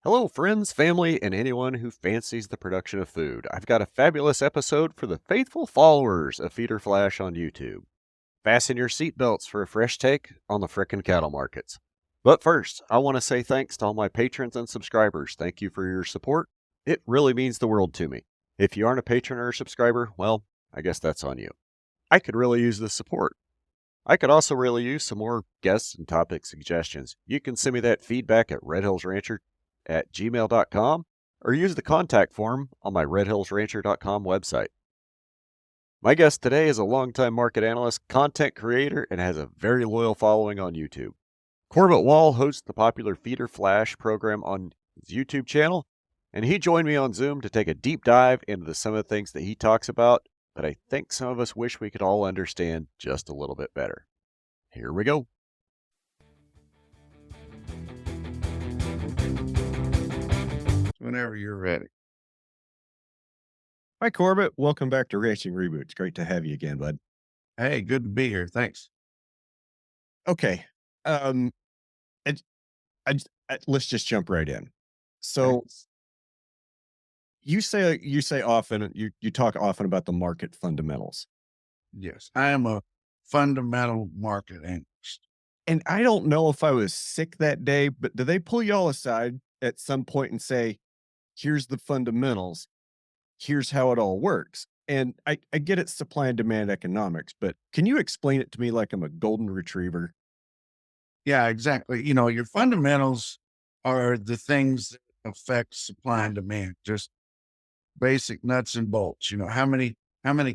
Hello, friends, family, and anyone who fancies the production of food. I've got a fabulous episode for the faithful followers of Feeder Flash on YouTube. Fasten your seatbelts for a fresh take on the frickin' cattle markets. But first, I want to say thanks to all my patrons and subscribers. Thank you for your support. It really means the world to me. If you aren't a patron or a subscriber, well, I guess that's on you. I could really use the support. I could also really use some more guests and topic suggestions. You can send me that feedback at redhillsrancher@gmail.com or use the contact form on my redhillsrancher.com website. My guest today is a longtime market analyst, content creator, and has a very loyal following on YouTube. Corbitt Wall hosts the popular Feeder Flash program on his YouTube channel, and he joined me on Zoom to take a deep dive into some of the things that he talks about that I think some of us wish we could all understand just a little bit better. Here we go. Whenever you're ready. Hi, Corbitt. Welcome back to Ranching Reboot. It's great to have you again, bud. Hey, good to be here. Thanks. Okay. Um, and let's just jump right in. So Thanks. you say often you talk often about the market fundamentals, Yes, I am a fundamental market analyst. and I don't know if I was sick that day, but do they pull y'all aside at some point and say, "Here's the fundamentals. Here's how it all works"? And I get it's supply and demand economics, but can you explain it to me like I'm a golden retriever? Yeah, exactly. Your fundamentals are the things that affect supply and demand, just basic nuts and bolts. How many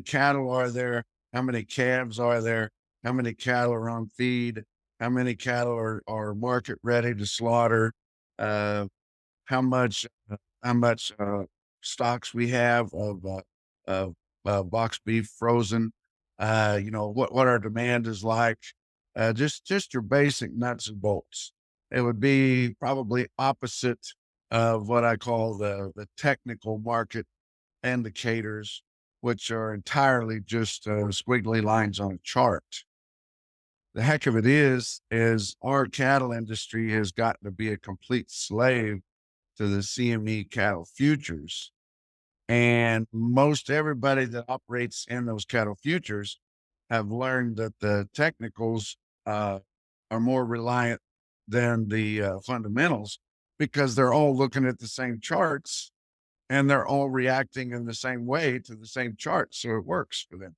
cattle are there? How many calves are there? How many cattle are on feed? How many cattle are market ready to slaughter? Uh, how much how much stocks we have of box beef frozen, what our demand is like, just your basic nuts and bolts. It would be probably opposite of what I call the technical market indicators, which are entirely just squiggly lines on a chart. The heck of it is our cattle industry has gotten to be a complete slave to the CME cattle futures. And most everybody that operates in those cattle futures have learned that the technicals are more reliant than the fundamentals because they're all looking at the same charts and they're all reacting in the same way to the same chart. So it works for them.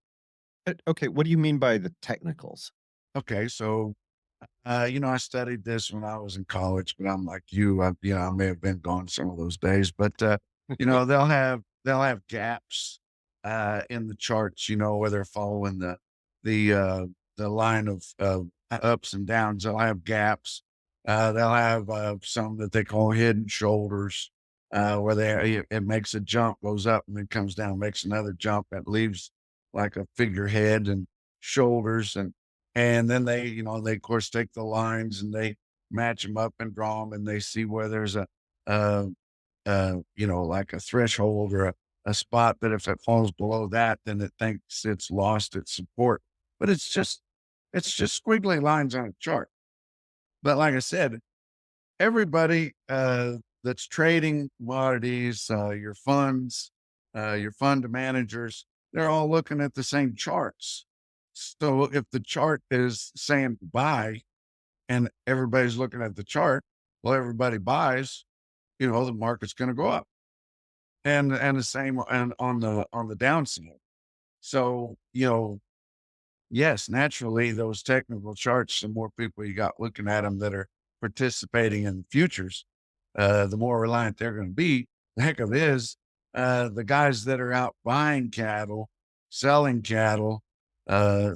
Okay, what do you mean by the technicals? Okay. So, I studied this when I was in college, but I'm like you, I may have been gone some of those days, but, they'll have gaps, in the charts, where they're following the, uh, the line of ups and downs. They'll have gaps. They'll have, some that they call hidden shoulders, where it makes a jump, goes up and then comes down, makes another jump that leaves like a figurehead and shoulders. And then they of course take the lines and they match them up and draw them and they see where there's uh, like a threshold or a spot that if it falls below that, then it thinks it's lost its support. But it's just squiggly lines on a chart. But like I said, everybody that's trading commodities, your funds, your fund managers, they're all looking at the same charts. So if the chart is saying buy and everybody's looking at the chart, well, everybody buys, the market's going to go up. And the same and on the downside. So, yes, naturally those technical charts, the more people you got looking at them that are participating in futures, the more reliant they're going to be. The heck of it is, the guys that are out buying cattle, selling cattle,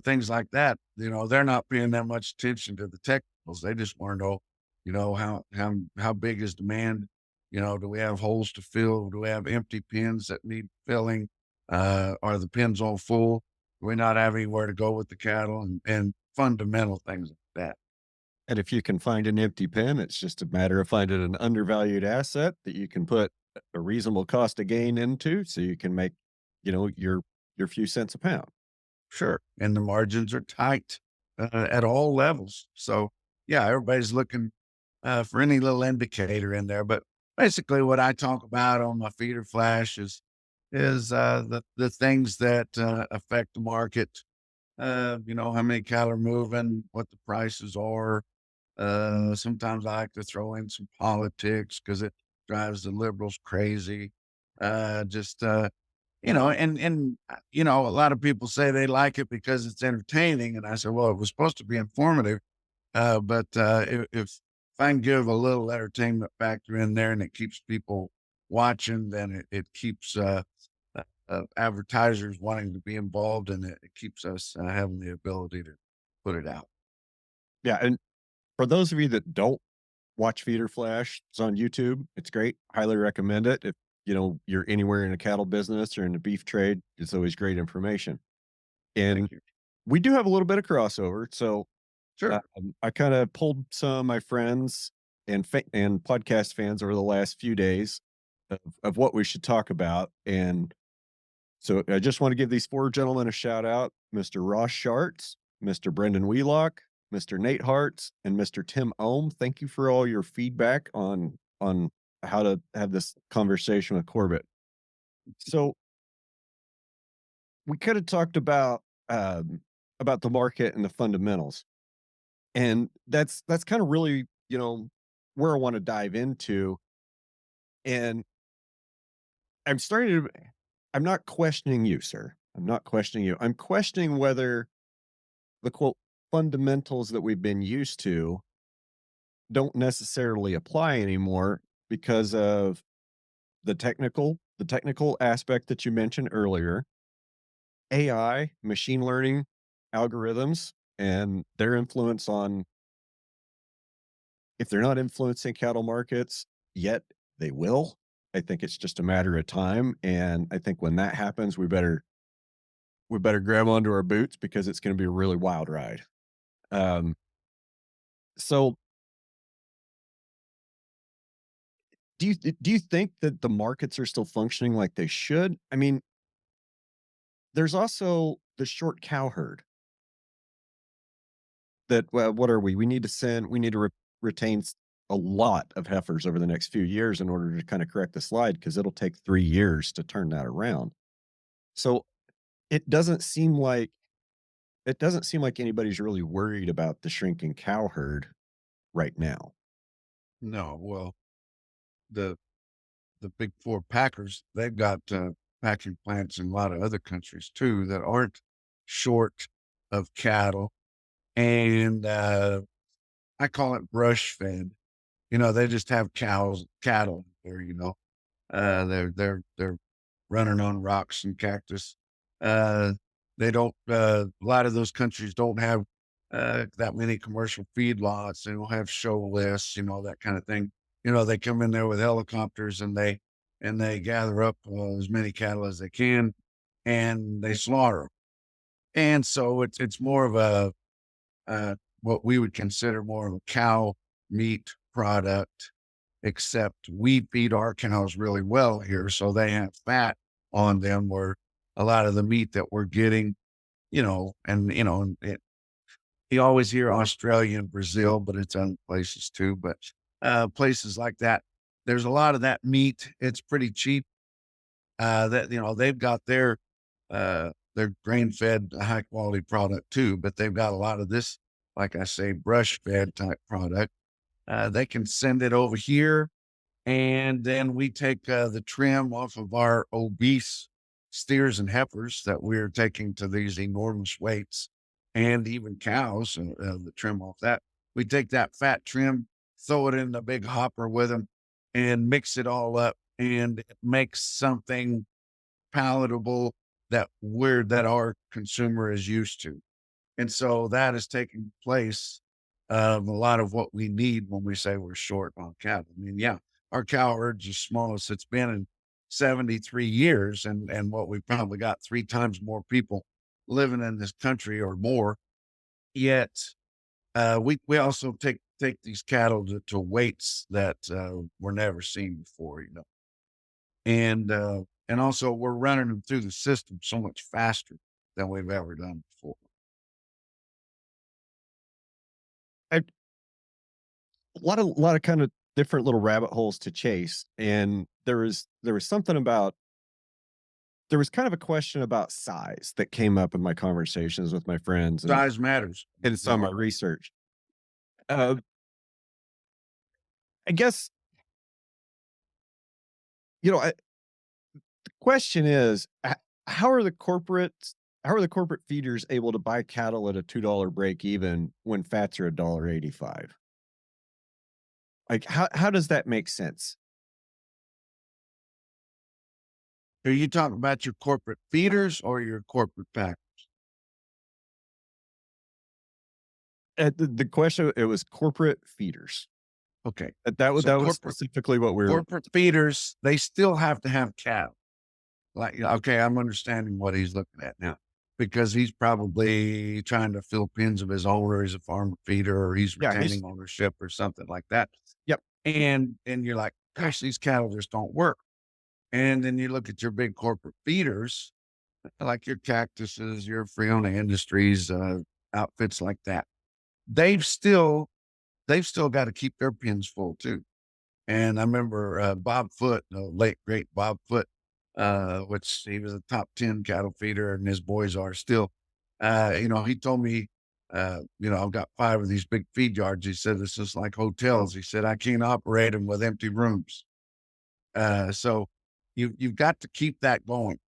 things like that, they're not paying that much attention to the technicals. They just want to know, how big is demand? Do we have holes to fill? Do we have empty pens that need filling? Are the pens all full? Do we not have anywhere to go with the cattle and fundamental things like that? And if you can find an empty pen, it's just a matter of finding an undervalued asset that you can put a reasonable cost of gain into so you can make, your few cents a pound. Sure. And the margins are tight at all levels. So, yeah, everybody's looking for any little indicator in there. But basically what I talk about on my feeder flash is the things that affect the market. How many cattle are moving, what the prices are. Sometimes I like to throw in some politics because it drives the liberals crazy. Just a lot of people say they like it because it's entertaining, and I said, well, it was supposed to be informative. But if I can give a little entertainment factor in there and it keeps people watching, then it keeps advertisers wanting to be involved, and it keeps us having the ability to put it out. Yeah, and for those of you that don't watch Feeder Flash, it's on YouTube. It's great. Highly recommend it. If you're anywhere in a cattle business or in the beef trade, it's always great information. And Thank you. we do have a little bit of crossover. So Sure. I kind of pulled some of my friends and podcast fans over the last few days of what we should talk about. And so I just want to give these four gentlemen a shout out: Mr. Ross Sharts, Mr. Brendan Wheelock, Mr. Nate Hartz, and Mr. Tim Ohm. Thank you for all your feedback on how to have this conversation with Corbitt. So we kind of talked about the market and the fundamentals. And that's kind of really, where I want to dive into. And I'm starting to I'm not questioning you, sir. I'm not questioning you. I'm questioning whether the quote fundamentals that we've been used to don't necessarily apply anymore because of the technical aspect that you mentioned earlier, AI, machine learning algorithms, and their influence on, if they're not influencing cattle markets yet, they will. I think it's just a matter of time. And I think when that happens, we better grab onto our boots because it's going to be a really wild ride. Um, so do you think that the markets are still functioning like they should? I mean, there's also the short cow herd that, well, what are we? We need to retain a lot of heifers over the next few years in order to kind of correct the slide because it'll take 3 years to turn that around. So it doesn't seem like it doesn't seem like anybody's really worried about the shrinking cow herd right now. No, well, the the big four packers, they've got packing plants in a lot of other countries too that aren't short of cattle, and I call it brush fed. They just have cattle there. They're running on rocks and cactus. Uh, they don't. A lot of those countries don't have that many commercial feedlots. They don't have show lists. That kind of thing. They come in there with helicopters and they gather up as many cattle as they can, and they slaughter 'em. And so it's more of a what we would consider more of a cow meat product, except we feed our cows really well here, so they have fat on them where a lot of the meat that we're getting, and you always hear Australia and Brazil, but it's other places too. But places like that, there's a lot of that meat. It's pretty cheap. That they've got their grain fed high quality product too, but they've got a lot of this, like I say, brush fed type product. They can send it over here, and then we take the trim off of our obese steers and heifers that we're taking to these enormous weights, and even cows, the trim off that. We take that fat trim, throw it in the big hopper with them, and mix it all up, and it makes something palatable that our consumer is used to. And so that is taking place of a lot of what we need when we say we're short on cattle. I mean, yeah, our cow herd's the smallest it's been in 73 years, and what we've probably got 3 times more people living in this country or more. Yet, we also take these cattle to weights that were never seen before. And also we're running them through the system so much faster than we've ever done before. I, a lot of kind of different little rabbit holes to chase, and there was something about there was kind of a question about size that came up in my conversations with my friends and Size matters. in some of my research. Uh, I guess, you know, question is, how are the corporates how are the corporate feeders able to buy cattle at a $2 break even when fats are $1.85? Like, how does that make sense? Are you talking about your corporate feeders or your corporate pack? The question, it was corporate feeders. Okay. That So was specifically what we were. corporate feeders, they still have to have cattle. Like, okay, I'm understanding what he's looking at now because he's probably trying to fill pins of his own, or he's a farm feeder, or he's Yeah, retaining he's ownership or something like that. yep. And you're like, gosh, these cattle just don't work. And then you look at your big corporate feeders, like your Cactuses, your Freona Industries, outfits like that. They've still they've still got to keep their pins full too. And I remember Bob Foote, the late great Bob Foote, which he was a top 10 cattle feeder, and his boys are still. He told me, I've got 5 of these big feed yards. He said it's just like hotels. He said I can't operate them with empty rooms. So you've got to keep that going.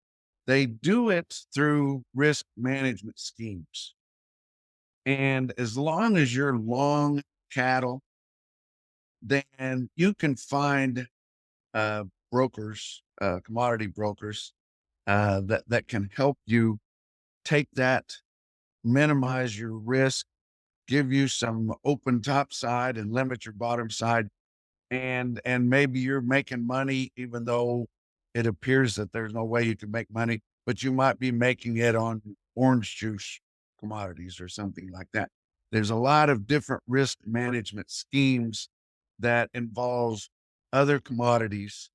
They do it through risk management schemes, and as long as you're long cattle, then you can find uh, brokers, commodity brokers, that can help you take that, minimize your risk, give you some open top side and limit your bottom side. And maybe you're making money, even though it appears that there's no way you can make money, but you might be making it on orange juice commodities or something like that. There's a lot of different risk management schemes that involves other commodities.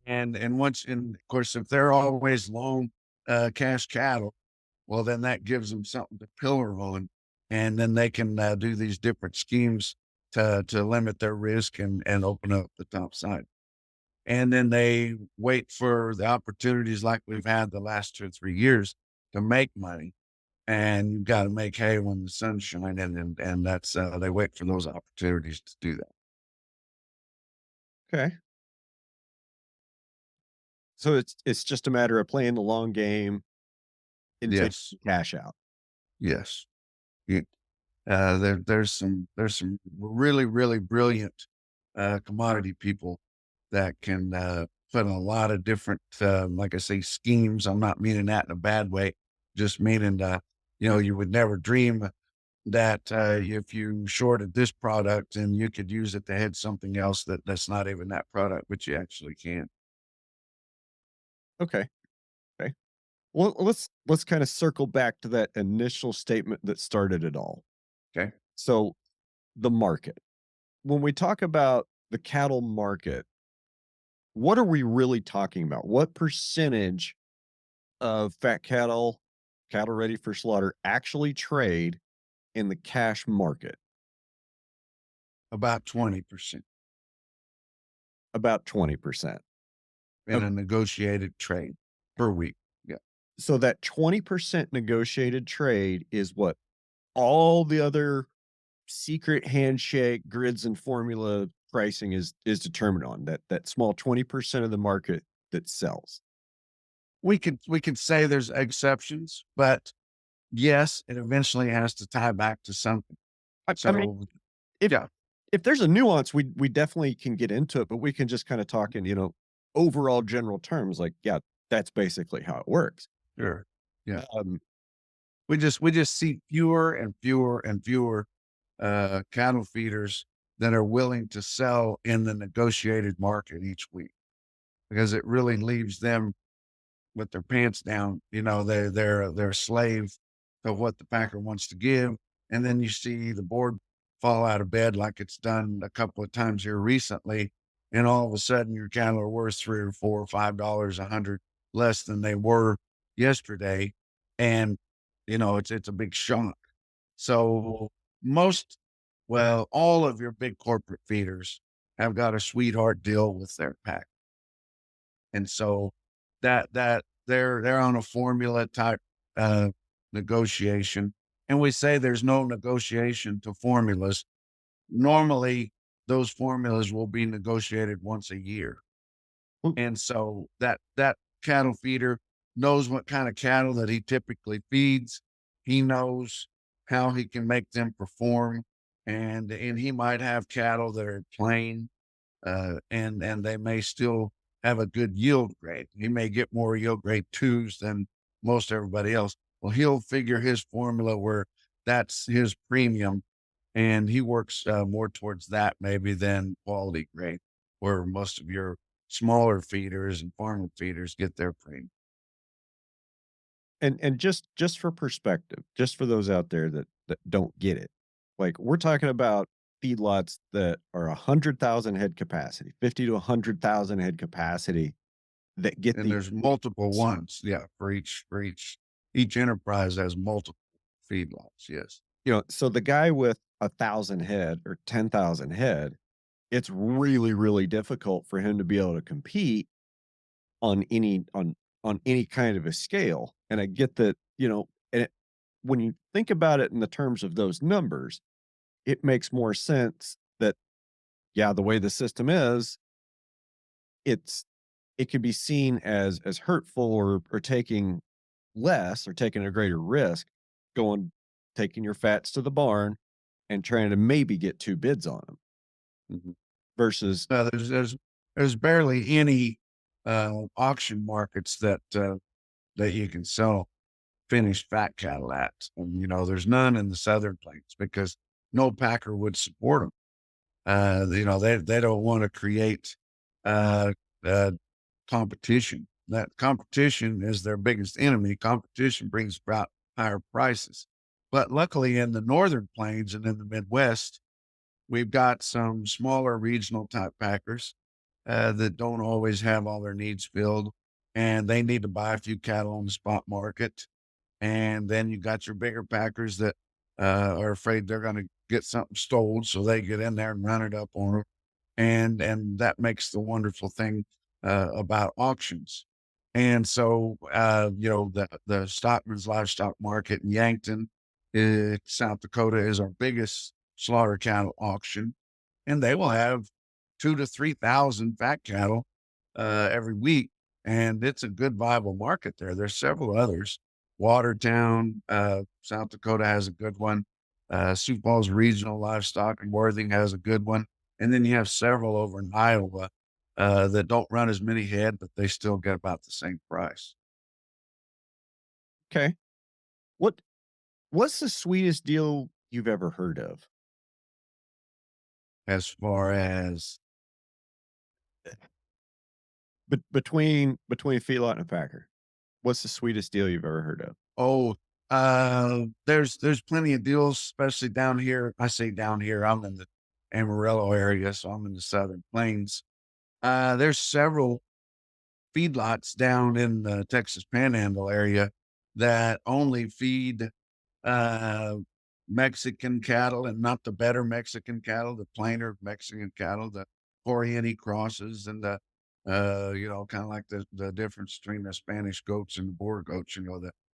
And of course, if they're always long cash cattle, well, then that gives them something to pillar on, and then they can do these different schemes to limit their risk and open up the top side. And then they wait for the opportunities like we've had the last 2 or 3 years to make money. And you've got to make hay when the sun's shining, and that's they wait for those opportunities to do that. Okay. So it's just a matter of playing the long game until Yes, you cash out. yes. You, there's some really really brilliant commodity people that can put a lot of different like I say schemes. I'm not meaning that in a bad way, just meaning you would never dream that if you shorted this product and you could use it to hedge something else that's not even that product, but you actually can. Okay. Okay. Well, let's kind of circle back to that initial statement that started it all. Okay. So the market. When we talk about the cattle market, what are we really talking about? What percentage of fat cattle, cattle ready for slaughter, actually trade in the cash market? About 20% About 20%. in a negotiated trade per week. Yeah. So that 20% negotiated trade is what all the other secret handshake grids and formula pricing is determined on, that small 20% of the market that sells. We could say there's exceptions, but yes, it eventually has to tie back to something. I mean, So if yeah, if there's a nuance, we definitely can get into it, but we can just kind of talk in, overall general terms, like, yeah, that's basically how it works. sure. Yeah. Um, We just see fewer and fewer and fewer cattle feeders that are willing to sell in the negotiated market each week because it really leaves them with their pants down. They're a slave to what the packer wants to give. And then you see the board fall out of bed like it's done a couple of times here recently. And all of a sudden your cattle are worth 3 or 4 or 5 dollars a hundred less than they were yesterday. And it's a big shock. So most, well, all of your big corporate feeders have got a sweetheart deal with their pack. And so that they're on a formula type uh, negotiation. And we say there's no negotiation to formulas. Normally, those formulas will be negotiated once a year. Mm. And so that cattle feeder knows what kind of cattle that he typically feeds. He knows how he can make them perform, and he might have cattle that are plain, and they may still have a good yield grade. He may get more yield grade twos than most everybody else. Well, he'll figure his formula where that's his premium, and he works more towards that maybe than quality grade, where most of your smaller feeders and farmer feeders get their premium. And just for perspective, just for those out there that don't get it, like, we're talking about feedlots that are 100,000 head capacity, 50 to 100,000 head capacity that get And the there's multiple ones, yeah, for each enterprise has multiple feedlots. Yes. so the guy with 1,000 head or 10,000 head, it's really, really difficult for him to be able to compete on any kind of a scale, and I get that, and when you think about it in the terms of those numbers, it makes more sense that, yeah, the way the system is, it's it can be seen as hurtful or taking less or taking a greater risk going taking your fats to the barn and trying to maybe get 2 bids on them Mhm. versus There's barely any auction markets that you can sell finished fat cattle at. And, there's none in the Southern Plains because no packer would support them. They don't want to create uh, uh, competition. That competition is their biggest enemy. Competition brings about higher prices. But luckily, in the Northern Plains and in the Midwest, we've got some smaller regional type packers that don't always have all their needs filled, and they need to buy a few cattle on the spot market. And then you got your bigger packers that are afraid they're going to get something stolen, so they get in there and run it up on them. And that makes the wonderful thing about auctions. And so, the Stockman's Livestock Market in Yankton, South Dakota, is our biggest slaughter cattle auction, and they will have 2 to 3,000 fat cattle every week, and it's a good viable market there. There's several others. Watertown, South Dakota has a good one. Sioux Falls Regional Livestock and Worthing has a good one. And then you have several over in Iowa that don't run as many head, but they still get about the same price. okay. What what's the sweetest deal you've ever heard of? As far as Between a feedlot and a packer, what's the sweetest deal you've ever heard of? oh, there's plenty of deals, especially down here. I say down here, I'm in the Amarillo area, so I'm in the Southern Plains. There's several feedlots down in the Texas Panhandle area that only feed uh, Mexican cattle, and not the better Mexican cattle, the plainer Mexican cattle, the Oriente crosses, and kind of like the difference between the Spanish goats and the Boer goats.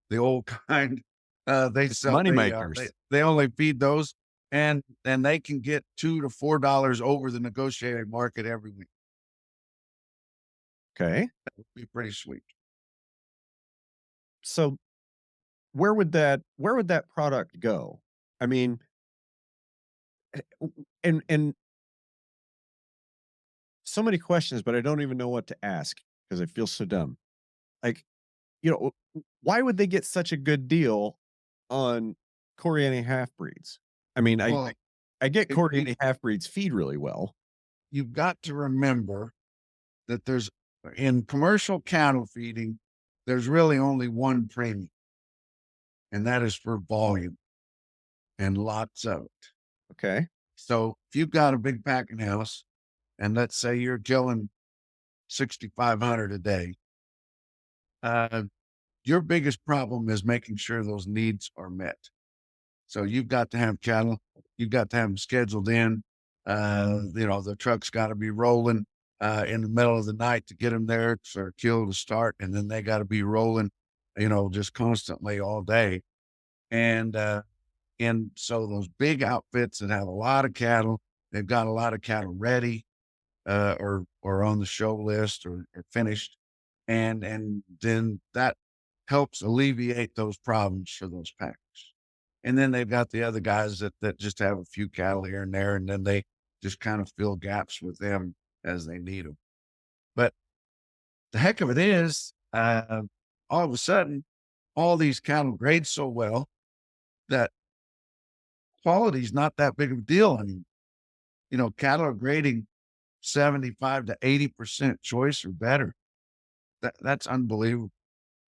The old kind. They sell Money they makers. they only feed those, and they can get $2 to $4 over the negotiated market every week. Okay. Would be pretty sweet. So where would that product go? I mean, and so many questions, but I don't even know what to ask because I feel so dumb. Like, why would they get such a good deal on Corriente half breeds? I mean, I Well, I get it, it, Corriente half breeds feed really well. you've got to remember that there's in commercial cattle feeding, there's really only one premium, and that is for volume and lots of it. Okay. So if you've got a big packing house, and let's say you're killing 6,500 a day, uh, your biggest problem is making sure those needs are met. So you've got to have cattle, you've got to have them scheduled in. The truck's got to be rolling in the middle of the night to get them there for kill to start, and then they got to be rolling, just constantly all day. And and so those big outfits that have a lot of cattle, they've got a lot of cattle ready, or on the show list, or finished, and then that helps alleviate those problems for those packers. And then they've got the other guys that just have a few cattle here and there, and then they just kind of fill gaps with them as they need them. But the heck of it is, all of a sudden, all these cattle grade so well that quality is not that big of a deal anymore. Cattle are grading 75 to 80% choice or better. That's unbelievable.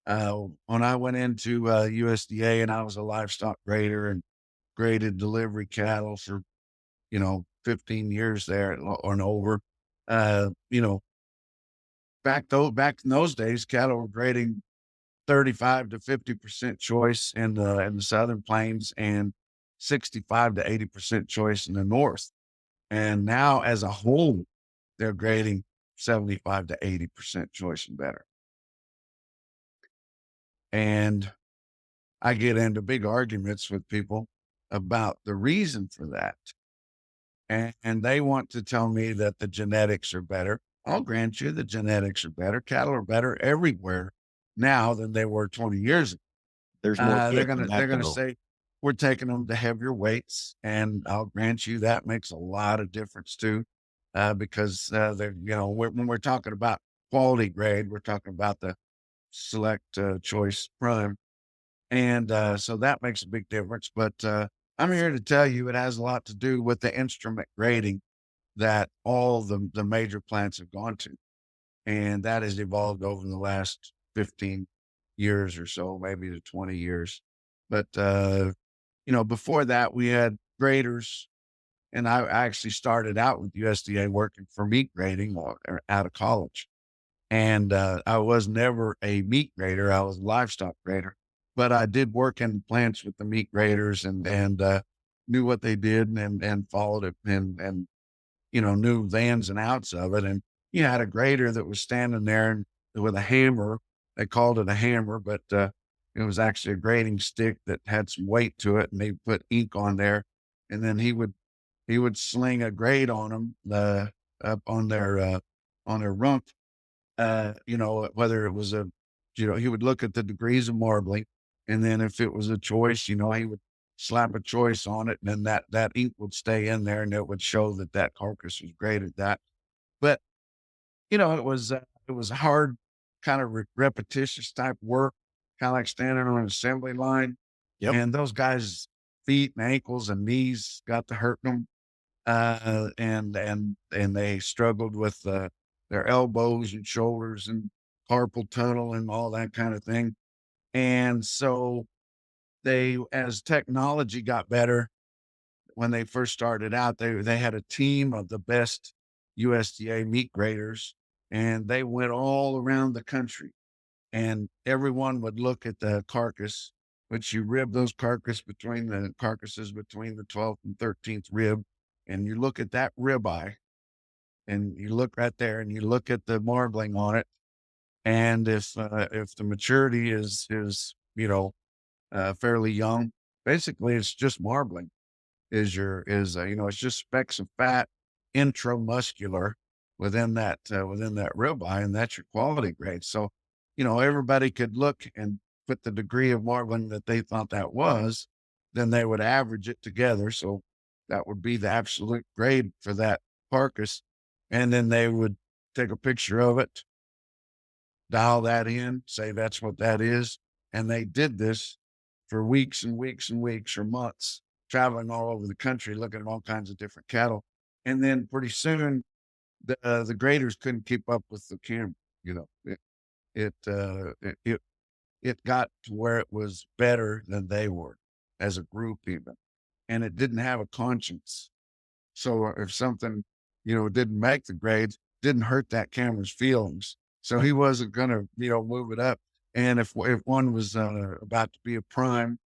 When I went into USDA and I was a livestock grader and graded delivery cattle for 15 years there or over. Uh, you know, back in those days, cattle were grading 35 to 50% choice in the southern plains and 65 to 80% choice in the north. And now as a whole, they're grading 75 to 80% choice and better. And I get into big arguments with people about the reason for that. And they want to tell me that the genetics are better. I'll grant you the genetics are better. Cattle are better everywhere now than they were 20 years ago. There's no They're ifs on gonna that they're gonna though. say we're taking them to heavier weights, and I'll grant you that makes a lot of difference too, because they're when we're talking about quality grade, we're talking about the select choice prime, and so that makes a big difference. But I'm here to tell you it has a lot to do with the instrument grading that all the major plants have gone to. And that has evolved over the last 15 years or so, maybe to 20 years. But, before that, we had graders, and I actually started out with USDA working for meat grading out of college. And I was never a meat grader, I was a livestock grader. But I did work in plants with the meat graders and knew what they did and followed it and knew the ins and outs of it. And you had a grader that was standing there and with a hammer. They called it a hammer, but it was actually a grading stick that had some weight to it, and they put ink on there. And then he would sling a grade on them, up on their rump. Whether it was he would look at the degrees of marbling, and then if it was a choice, he would slap a choice on it, and then that ink would stay in there, and it would show that that carcass was graded that. But it was hard, kind of repetitious type work, kind of like standing on an assembly line, Yep. and those guys' feet and ankles and knees got to hurting them, and they struggled with their elbows and shoulders and carpal tunnel and all that kind of thing. And so as technology got better, when they first started out, they had a team of the best USDA meat graders, and they went all around the country, and everyone would look at the carcass, which you rib those carcasses between the 12th and 13th rib, and you look at that ribeye, and you look right there, and you look at the marbling on it, and if the maturity is fairly young, basically it's just marbling it's just specks of fat intramuscular within that ribeye, and that's your quality grade. So, everybody could look and put the degree of marbling that they thought that was, then they would average it together. So that would be the absolute grade for that carcass. And then they would take a picture of it, dial that in, say that's what that is. And they did this for weeks and weeks and weeks or months, traveling all over the country, looking at all kinds of different cattle. And then pretty soon, the graders couldn't keep up with the camera. You know, it got to where it was better than they were as a group even, and it didn't have a conscience. So if something, didn't make the grades, didn't hurt that camera's feelings. So he wasn't gonna, move it up. And if one was about to be a prime,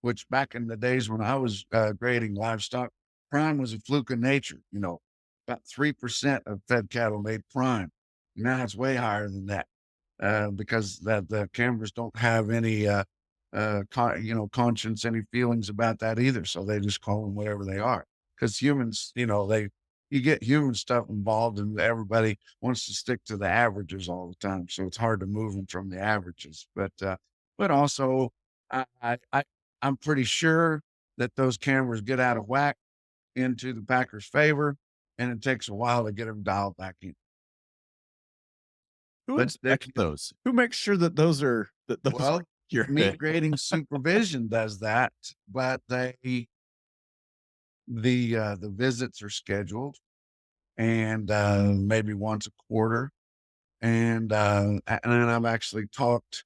which back in the days when I was grading livestock, prime was a fluke of nature. About 3% of fed cattle made prime. Now it's way higher than that, because the cameras don't have any, conscience, any feelings about that either. So they just call them whatever they are. Because humans, you get human stuff involved, and everybody wants to stick to the averages all the time. So it's hard to move them from the averages. But also, I, I, I I'm pretty sure that those cameras get out of whack into the Packers' favor, and it takes a while to get them dialed back in. Who But they inspects those? Who makes sure that those are Well, accurate? meat grading supervision does that, but the visits are scheduled, and maybe once a quarter. And I've actually talked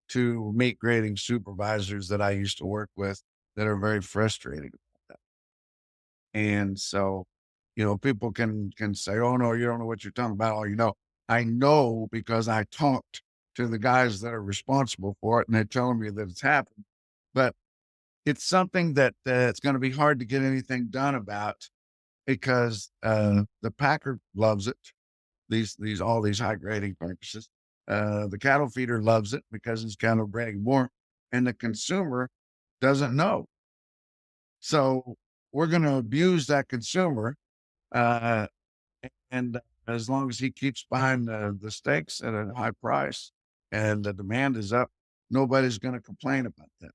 to meat grading supervisors that I used to work with that are very frustrated about that. And so, people can say, "Oh no, you don't know what you're talking about." Or, I know because I talked to the guys that are responsible for it, and they're telling me that it's happened. But it's something that it's going to be hard to get anything done about, because the packer loves it. These all these high grading practices. The cattle feeder loves it because it's cattle grading more, and the consumer doesn't know. So we're going to abuse that consumer, uh, and as long as he keeps buying the steaks at a high price and the demand is up, nobody's going to complain about that.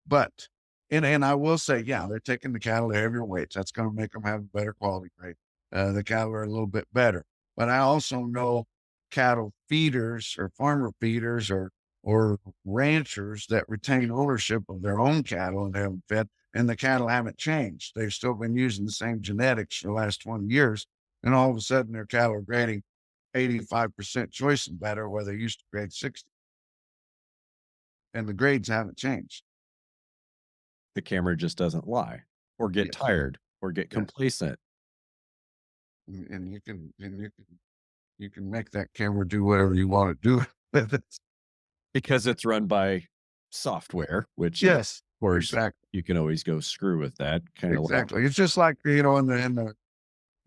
But and I will say, yeah, they're taking the cattle to heavier weights. That's going to make them have a better quality grade. The cattle are a little bit better. But I also know cattle feeders or farmer feeders or ranchers that retain ownership of their own cattle and have them fed, and the cattle haven't changed. They've still been using the same genetics for the last 20 years. And all of a sudden their cattle are grading 85% choice and better, where they used to grade 60. And the grades haven't changed. The camera just doesn't lie or get Yes. tired or get Yes. complacent. And you can make that camera do whatever you want to do with it. Because it's run by software, which Yes, of course exactly. you can always go screw with that kind of Exactly. It's just like, in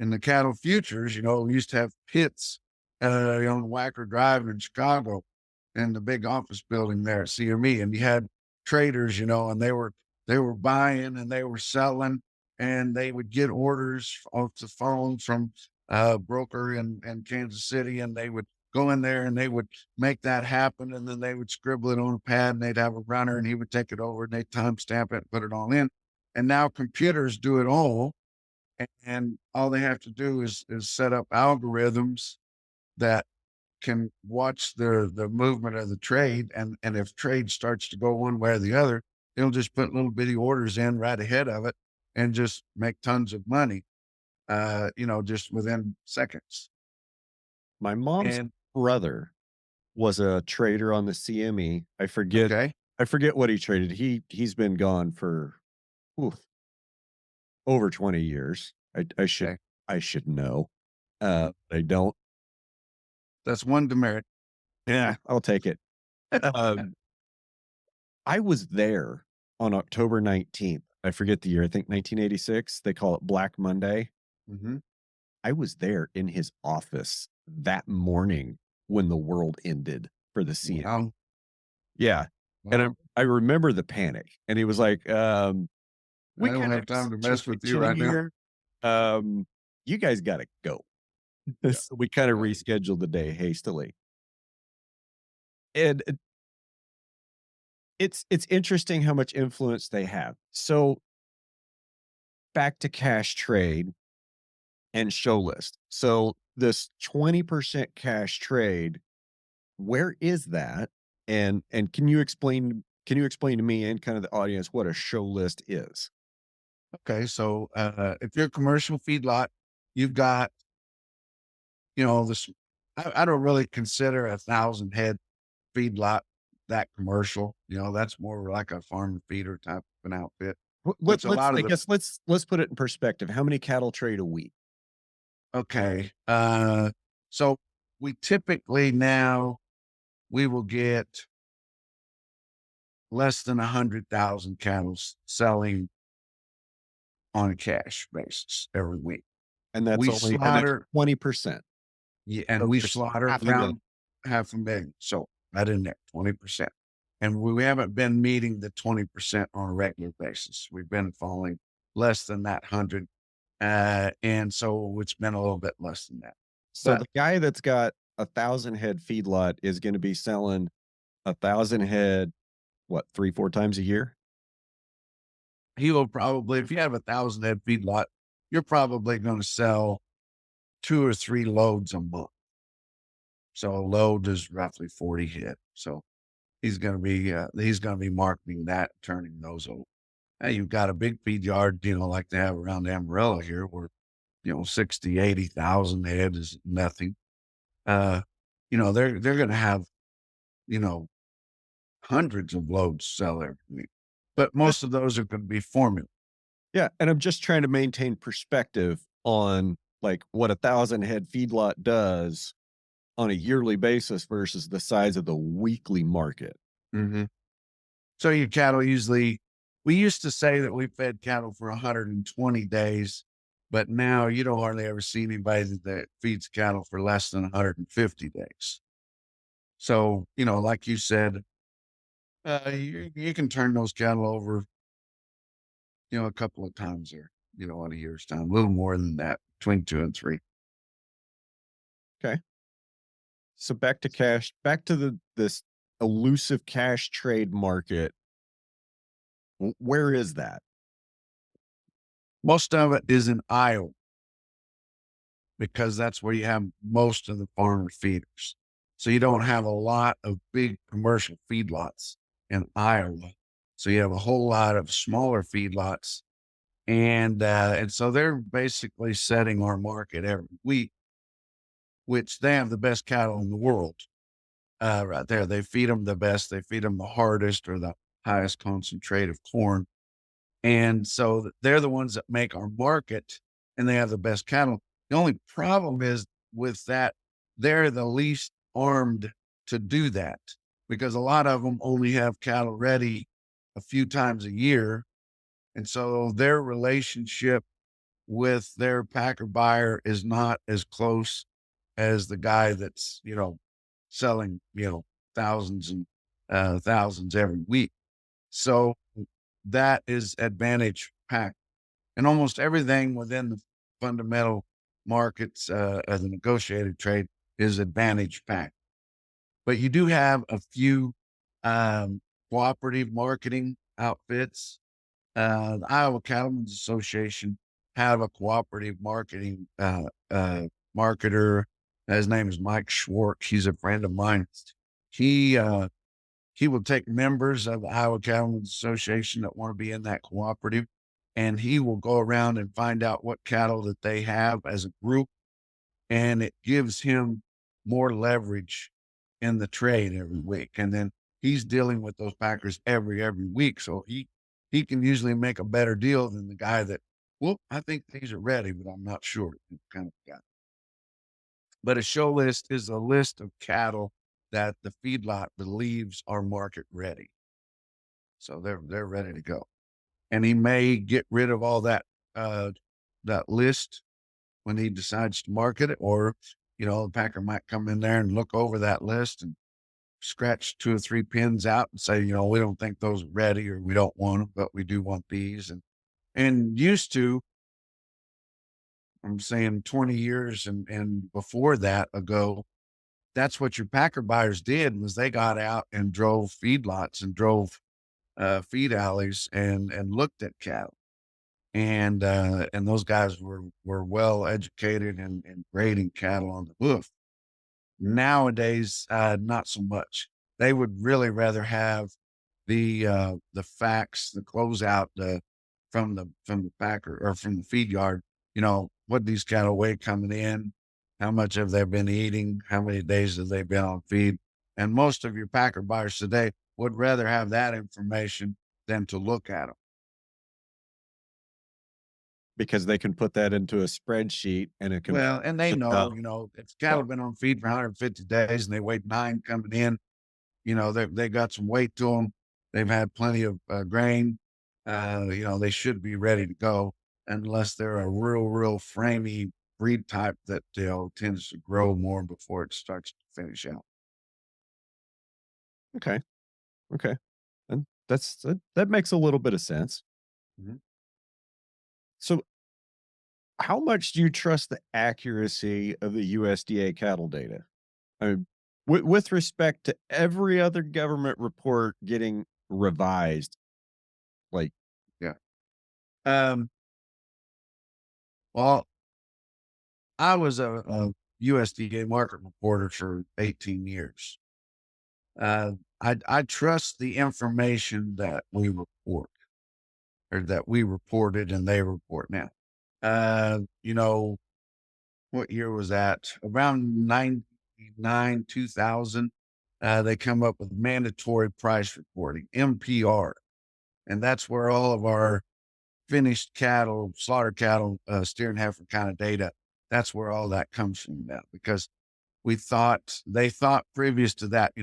the cattle futures, we used to have pits, on Wacker Drive in Chicago, in the big office building there at CME, and you had traders, and they were buying and they were selling, and they would get orders off the phone from a broker in Kansas City, and they would go in there and they would make that happen, and then they would scribble it on a pad, and they'd have a runner, and he would take it over and they'd timestamp it, put it all in. And now computers do it all, and all they have to do is set up algorithms that can watch the movement of the trade, and if trade starts to go one way or the other, it'll just put little bitty orders in right ahead of it and just make tons of money, just within seconds. My mom's And brother was a trader on the CME. okay, I forget what he traded. He's been gone for oof, over 20 years. okay, I should know. I don't. that's one demerit. Yeah, I'll take it. Um, I was there on October 19th. I forget the year. I think 1986. They call it Black Monday. Hmm. I was there in his office that morning when the world ended for the CME. Wow, Yeah. And wow. I remember the panic. And he was like, we I don't kind have of time to mess with you situation right now. here. You guys got to go. So we kind of rescheduled the day hastily. And it's interesting how much influence they have. So back to cash trade and show list. So this 20% cash trade, where is that? And can you explain to me and kind of the audience what a show list is? Okay, so if you're a commercial feedlot, you've got, this. I don't really consider 1,000 head feedlot that commercial. That's more like a farm feeder type of an outfit, which a Let's lot of I the guess let's put it in perspective. How many cattle trade a week? okay. So we typically now we will get less than 100,000 cattle selling on a cash basis every week. And that's We only and that's slaughter, 20%. yeah, and So we there's slaughter half a million. around 500,000. So right in there, 20%. And we haven't been meeting the 20% on a regular basis. We've been falling less than that 100. And so it's been a little bit less than that. So But the guy that's got 1,000 head feedlot is gonna be selling 1,000 head, what, 3, 4 times a year? he will probably, if you have 1,000 head feedlot, you're probably going to sell 2 or 3 loads a month. So a load is roughly 40 head. So he's going to be marketing that, turning those over. Hey, you've got a big feed yard, like they have around Amarillo here, where 60, 80,000 head is nothing. They're going to have you know hundreds of loads sell every week, but most of those are going to be formula. Yeah, and I'm just trying to maintain perspective on, like, what 1,000 head feedlot does on a yearly basis versus the size of the weekly market. Mm-hmm. So your cattle usually, we used to say that we fed cattle for 120 days, but now you don't hardly ever see anybody that feeds cattle for less than 150 days. So, like you said, you can turn those cattle over, a couple of times there, in a year's time, a little more than that, between 2 and 3. Okay. So back to this elusive cash trade market. Where is that? Most of it is in Iowa because that's where you have most of the farmer feeders. So you don't have a lot of big commercial feedlots in Iowa. So you have a whole lot of smaller feedlots, and so they're basically setting our market every week, which they have the best cattle in the world. Right there, they feed them the best. They feed them the hardest or the highest concentrate of corn, and so they're the ones that make our market, and they have the best cattle. The only problem is with that, they're the least armed to do that because a lot of them only have cattle ready a few times a year. And so their relationship with their packer buyer is not as close as the guy that's, selling, thousands and thousands every week. So that is advantage pack. And almost everything within the fundamental markets as a negotiated trade is advantage pack. But you do have a few um, cooperative marketing outfits. The Iowa Cattlemen's Association have a cooperative marketing marketer. His name is Mike Schwartz. He's a friend of mine. He he will take members of the Iowa Cattlemen's Association that want to be in that cooperative, and he will go around and find out what cattle that they have as a group, and it gives him more leverage in the trade every week. And then he's dealing with those packers every week, so he can usually make a better deal than the guy that, well, I think these are ready, but I'm not sure, kind of guy. But a show list is a list of cattle that the feedlot believes are market ready. So they're ready to go. And he may get rid of all that list when he decides to market it, or the packer might come in there and look over that list and scratch 2 or 3 pins out and say, we don't think those are ready, or we don't want them, but we do want these. And used to, I'm saying 20 years and before that ago, that's what your packer buyers did, was they got out and drove feedlots and drove feed alleys and looked at cattle. And those guys were well educated and grading cattle on the hoof. Nowadays, not so much. They would really rather have the facts, the closeout, from the packer or from the feed yard. What these cattle weigh coming in, how much have they been eating, how many days have they been on feed, and most of your packer buyers today would rather have that information than to look at them. Because they can put that into a spreadsheet and it can Well, and they know, oh, if cattle been on feed for 150 days and they weighed 9 coming in, they got some weight to them. They've had plenty of grain. They should be ready to go. unless they're a real framey breed type that tends to grow more before it starts to finish out. Okay. Okay. And that makes a little bit of sense. Mhm. So, how much do you trust the accuracy of the USDA cattle data? I mean, with respect to every other government report getting revised, like, Yeah. Um, well, I was a USDA market reporter for 18 years. I trust the information that we report or that we reported and they report now. You know, what year was that? Around 99, 2000, they come up with mandatory price reporting, MPR. And that's where all of our finished cattle, slaughter cattle, steer and heifer kind of data, that's where all that comes from now. Because they thought previous to that,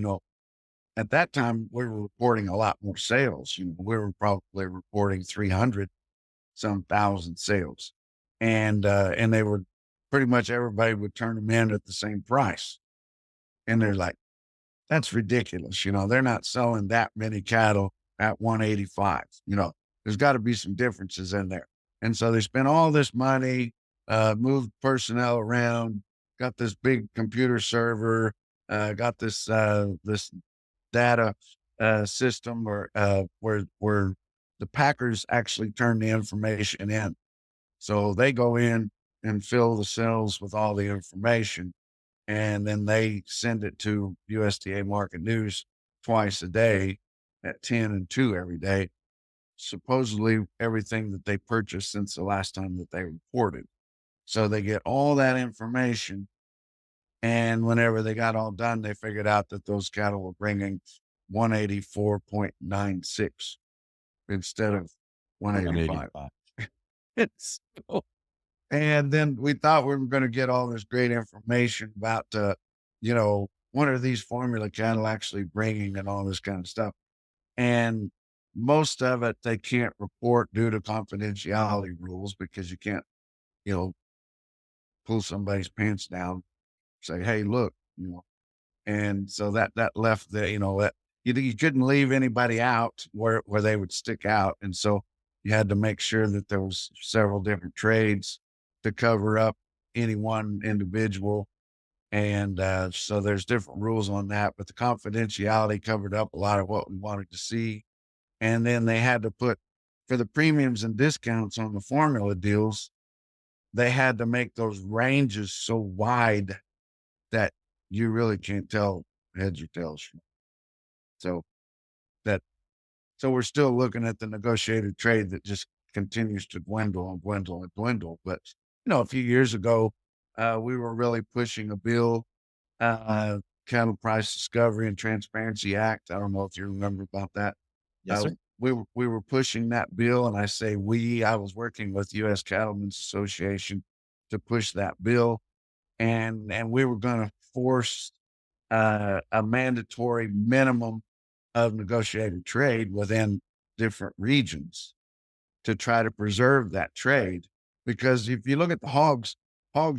at that time we were reporting a lot more sales. We were probably reporting 300 some thousand sales. And they were pretty much everybody would turn them in at the same price. And they're like, that's ridiculous. They're not selling that many cattle at 185. There's got to be some differences in there. And so they spent all this money, moved personnel around, got this big computer server, got this data system where the packers actually turn the information in. So they go in and fill the cells with all the information, and then they send it to USDA Market News twice a day at 10 and 2 every day. Supposedly everything that they purchased since the last time that they reported. So they get all that information. And whenever they got all done, they figured out that those cattle were bringing 184.96 instead of 185. 185. It's And then we thought we were going to get all this great information about, what are these formula cattle actually bringing and all this kind of stuff. And most of it they can't report due to confidentiality rules because you can't, you know, pull somebody's pants down, say, hey, look, and so that left that you couldn't leave anybody out where they would stick out. And so you had to make sure that there was several different trades to cover up any one individual. And so there's different rules on that, but the confidentiality covered up a lot of what we wanted to see. And then they had to put for the premiums and discounts on the formula deals, they had to make those ranges so wide that you really can't tell heads or tails from. So that so we're still looking at the negotiated trade that just continues to dwindle and dwindle and dwindle. But a few years ago, we were really pushing a bill, uh, Cattle Price Discovery and Transparency Act. I don't know if you remember about that. Yes, sir. We were pushing that bill, and I say we. I was working with U.S. Cattlemen's Association to push that bill, and we were going to force a mandatory minimum of negotiated trade within different regions to try to preserve that trade. Because if you look at the hogs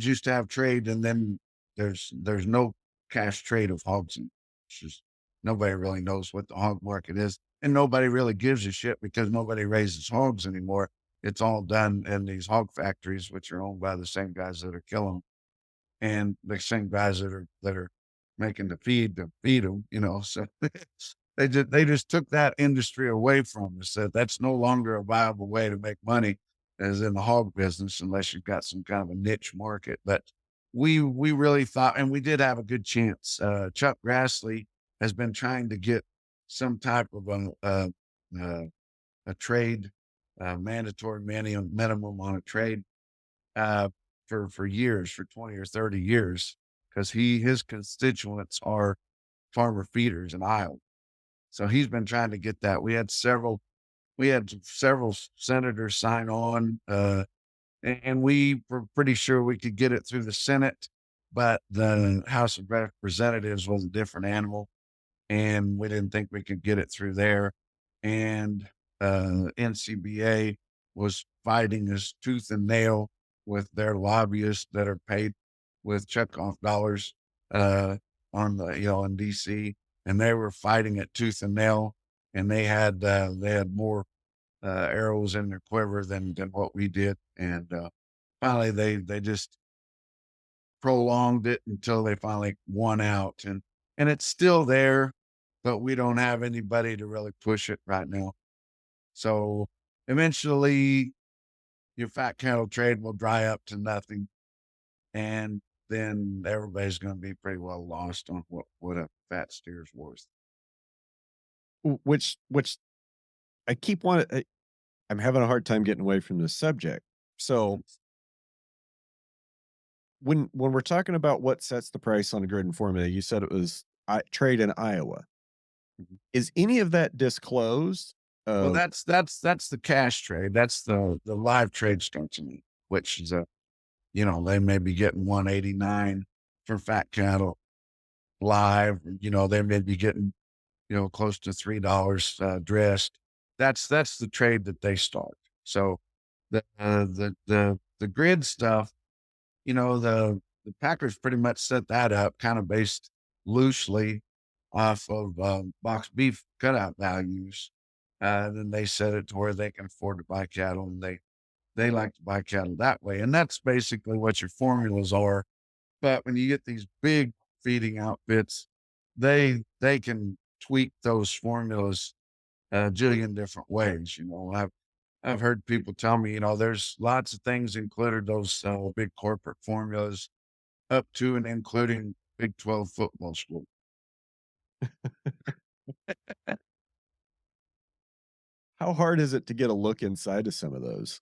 used to have trade, and then there's no cash trade of hogs. It's just nobody really knows what the hog market is, and nobody really gives a shit because nobody raises hogs anymore. It's all done in these hog factories, which are owned by the same guys that are killing them and the same guys that are making the feed to feed them. So they just took that industry away from us. Said that's no longer a viable way to make money as in the hog business unless you've got some kind of a niche market. But we really thought, and we did have a good chance. Chuck Grassley has been trying to get some type of a trade, mandatory minimum on a trade uh, for years, for 20 or 30 years, because his constituents are farmer feeders in Iowa. So he's been trying to get that. We had several senators sign on, and we were pretty sure we could get it through the Senate, but the House of Representatives was a different animal, and we didn't think we could get it through there. And NCBA was fighting is tooth and nail with their lobbyists that are paid with checkoff dollars on the in DC, and they were fighting it tooth and nail, and they had more arrows in their quiver than what we did, and finally they just prolonged it until they finally won out, and it's still there, but we don't have anybody to really push it right now. So eventually, your fat cattle trade will dry up to nothing, and then everybody's going to be pretty well lost on what a fat steer's worth. Which I keep wanting. I'm having a hard time getting away from this subject. So when we're talking about what sets the price on a grid and formula, you said it was trade in Iowa. Mhm. Is any of that disclosed? Well, that's the cash trade. That's the live trade starts in it, which is they may be getting 189 for fat cattle live. They may be getting close to $3 dressed. That's the trade that they start. So the grid stuff, the Packers pretty much set that up kind of based loosely off of box beef cutout values. Then they set it to where they can afford to buy cattle, and they like to buy cattle that way. And that's basically what your formulas are. But when you get these big feeding outfits, they can tweak those formulas a jillion different ways. I've heard people tell me, there's lots of things included those big corporate formulas up to and including Big 12 football school. How hard is it to get a look inside of some of those?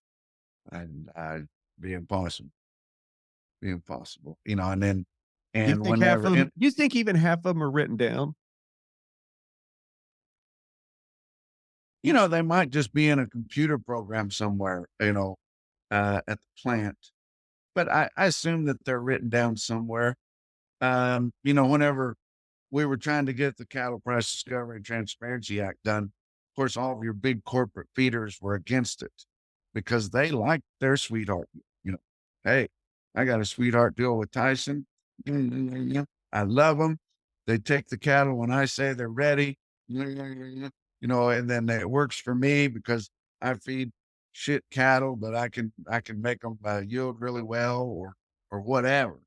And be impossible, be impossible, and then, You and think half whenever, of them? and, You think even half of them are written down? they might just be in a computer program somewhere, at the plant, but I assume that they're written down somewhere. Whenever we were trying to get the Cattle Price Discovery and Transparency Act done, of course, all of your big corporate feeders were against it because they like their sweetheart. Hey, I got a sweetheart deal with Tyson. I love them. They take the cattle when I say they're ready. And then it works for me because I feed shit cattle, but I can make them yield really well or whatever.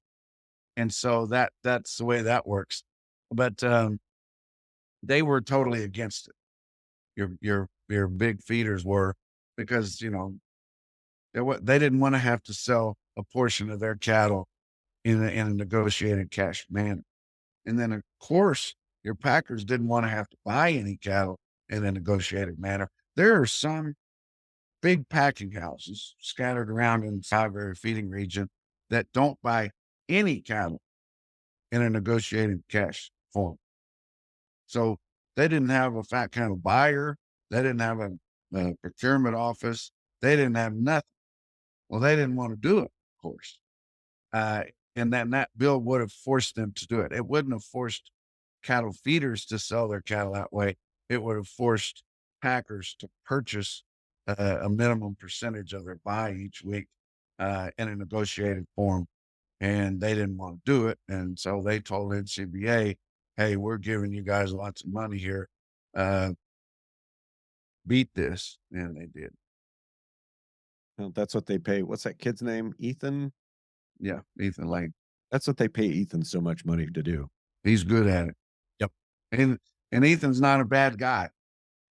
And so that's the way that works. But they were totally against it. Your big feeders were because they didn't want to have to sell a portion of their cattle in a negotiated cash manner. And then of course your packers didn't want to have to buy any cattle in a negotiated manner. There are some big packing houses scattered around in the five area feeding region that don't buy any cattle in a negotiated cash form. So they didn't have a fat cattle buyer. They didn't have a procurement office. They didn't have nothing. Well, they didn't want to do it, of course. Uh, and then that bill would have forced them to do it. It wouldn't have forced cattle feeders to sell their cattle that way. It would have forced packers to purchase a minimum percentage of their buy each week in a negotiated form. And they didn't want to do it. And so they told NCBA, hey, we're giving you guys lots of money here. Beat this. And they did. Well, that's what they pay. What's that kid's name? Ethan? Yeah. Ethan Lane. That's what they pay Ethan so much money to do. He's good at it. Yep. And Ethan's not a bad guy.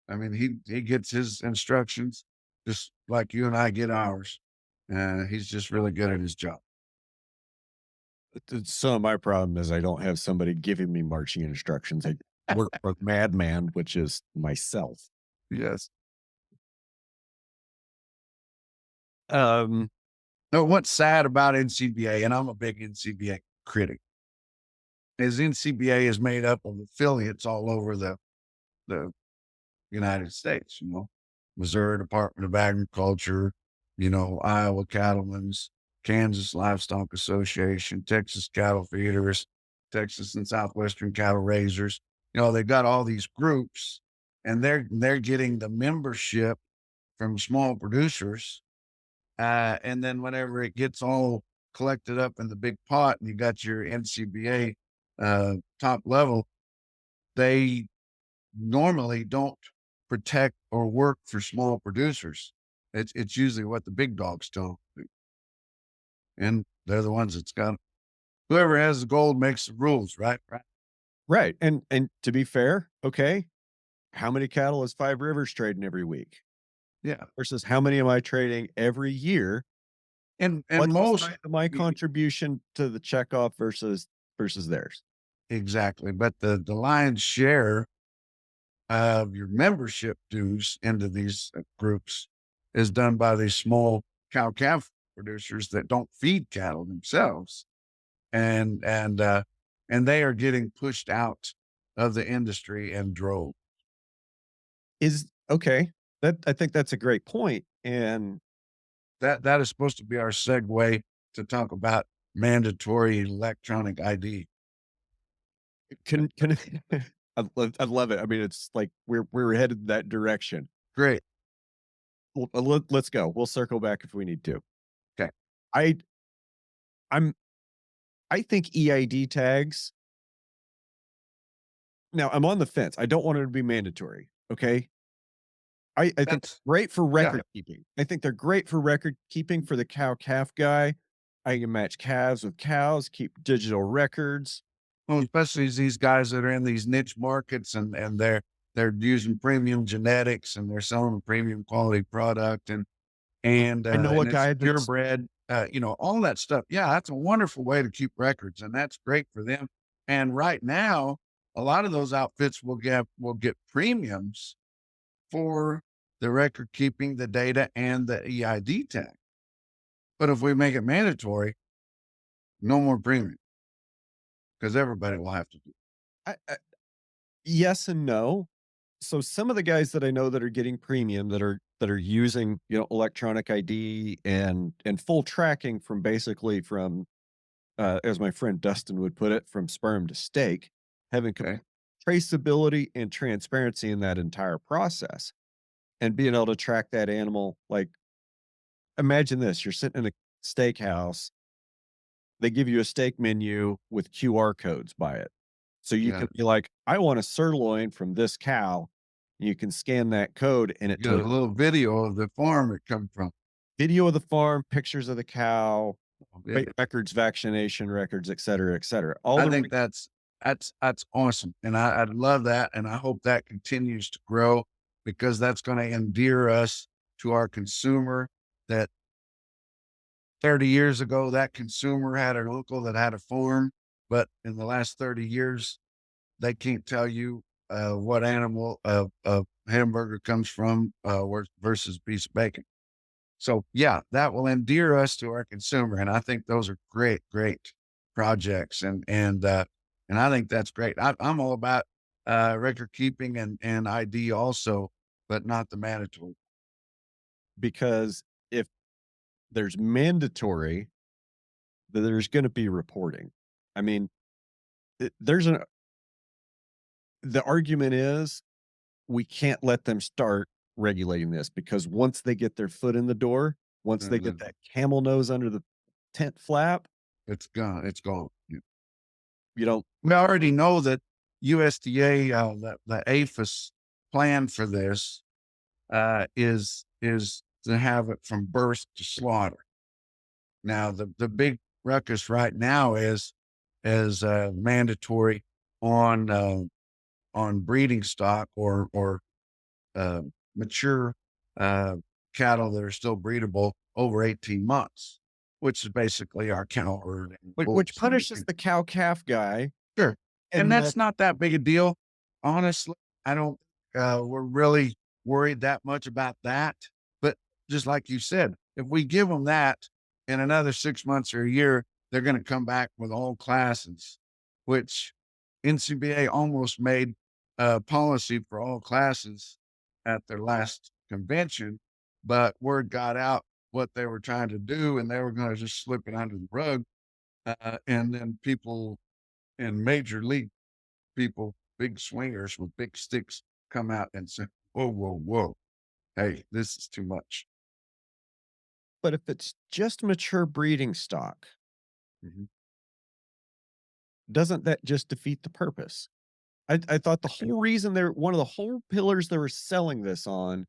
I mean, he gets his instructions just like you and I get ours. He's just really good at his job. Some of my problem is I don't have somebody giving me marching instructions. I work for Madman, which is myself. Yes. Um, No, what's sad about NCBA, and I'm a big NCBA critic, is NCBA is made up of affiliates all over the United States, Missouri Department of Agriculture, Iowa Cattlemen's, Kansas Livestock Association, Texas Cattle Feeders, Texas and Southwestern Cattle Raisers. They've got all these groups, and they're getting the membership from small producers And then whenever it gets all collected up in the big pot and you got your NCBA top level, they normally don't protect or work for small producers. It's usually what the big dogs do. And they're the ones that's got whoever has the gold makes the rules, right? Right. Right. And to be fair, okay, how many cattle is Five Rivers trading every week Yeah. versus how many am I trading every year? And What's most my y- contribution to the checkoff versus theirs? exactly. But the lion's share of your membership dues into these groups is done by these small cow calf producers that don't feed cattle themselves. And they are getting pushed out of the industry in droves. Is okay. That I think that's a great point. And That is supposed to be our segue to talk about mandatory electronic ID. can I love it. I mean, it's like we're headed that direction. Great. Well, let's go. We'll circle back if we need to. Okay. I I'm I think EID tags. Now I'm on the fence. I don't want it to be mandatory. Okay. I think That's great for yeah. record keeping. I think they're great for record keeping for the cow calf guy. I can match calves with cows, keep digital records. Well, especially as these guys that are in these niche markets and they're using premium genetics and they're selling a premium quality product I know a and it's guy that's purebred, all that stuff. Yeah, that's a wonderful way to keep records, and that's great for them. And right now, a lot of those outfits will get premiums for the record keeping, the data, and the EID tag. But if we make it mandatory, no more premium because everybody will have to do. I yes and no. So some of the guys that I know that are getting premium that are using, electronic ID and full tracking from basically from as my friend Dustin would put it, from sperm to steak, having Okay. traceability and transparency in that entire process and being able to track that animal. Like, imagine this, you're sitting in a steakhouse, they give you a steak menu with QR codes by it. So you Yeah. can be like, I want a sirloin from this cow. You can scan that code and it You got tells a you little video of the farm it come from. video of the farm, pictures of the cow, Yeah. weight records, vaccination records, et cetera, et cetera. All I the think that's awesome, and I love that, and I hope that continues to grow because that's going to endear us to our consumer. That 30 years ago, that consumer had an uncle that had a farm, but in the last 30 years, they can't tell you what animal a hamburger comes from versus a piece of bacon. So yeah, that will endear us to our consumer, and I think those are great, great projects, and I think that's great. I'm all about record keeping and ID also, but not the mandatory. because if there's mandatory, then there's going to be reporting. I mean, there's the argument is we can't let them start regulating this because once they get their foot in the door, once they get Mhm. that camel nose under the tent flap, It's gone. It's gone. Yeah. you don't. We already know that USDA, the APHIS plan for this is to have it from birth to slaughter. Now, the big ruckus right now is mandatory on on breeding stock or uh, mature uh, cattle that are still breedable over 18 months, which is basically our cow herd and Which bulls and punishes everything. the cow calf guy, Sure, and and that that's not that big a deal, honestly. I don't. We're really worried that much about that. But just like you said, if we give them that in another 6 months or a year, they're going to come back with all classes, which NCBA almost made a policy for all classes at their last convention, but word got out what they were trying to do, and they were going to just slip it under the rug. And then people in major league people, big swingers with big sticks, come out and say, "Whoa, whoa, whoa! Hey, this is too much." But if it's just mature breeding stock, Mhm. doesn't that just defeat the purpose? I thought the whole reason they're one of the whole pillars they were selling this on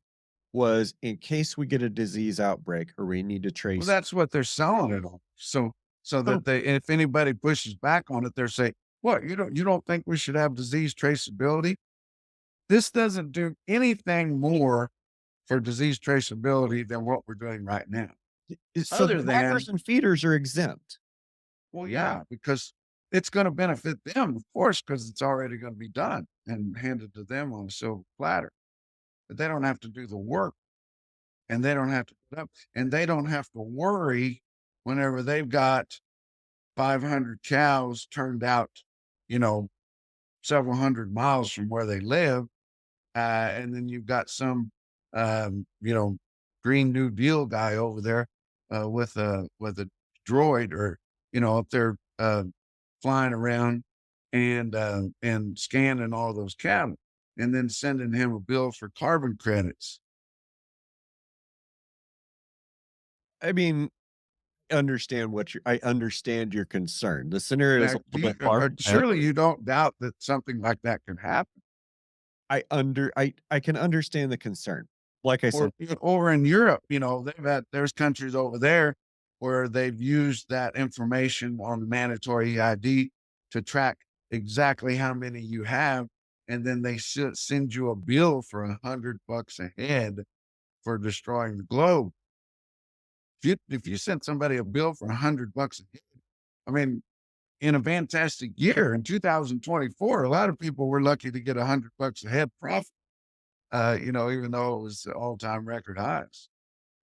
was in case we get a disease outbreak or we need to Well, trace. that's what they're selling it on. So So that they, if anybody pushes back on it, they're saying, "What, you don't think we should have disease traceability?" This doesn't do anything more for disease traceability than what we're doing right now. so the Other than, packers and feeders are exempt. well, yeah, because it's going to benefit them, of course, because it's already going to be done and handed to them on a silver platter. But they don't have to do the work, and they don't have to put up, and they don't have to worry whenever they've got 500 cows turned out, you know, several hundred miles from where they live. And then you've got some, you know, Green New Deal guy over there with a droid, or up there flying around and scanning all those cattle, and then sending him a bill for carbon credits. I mean, I understand your concern. The scenario is Now, a little bit far. surely you don't doubt that something like that can happen. I can understand the concern. Like I Or said, even over in Europe, there's countries over there where they've used that information on mandatory ID to track exactly how many you have, and then they send you a bill for $100 a head for destroying the globe. If you sent somebody a bill for $100 a head, I mean, in a fantastic year in 2024, a lot of people were lucky to get $100 a head profit. Even though it was all-time record highs.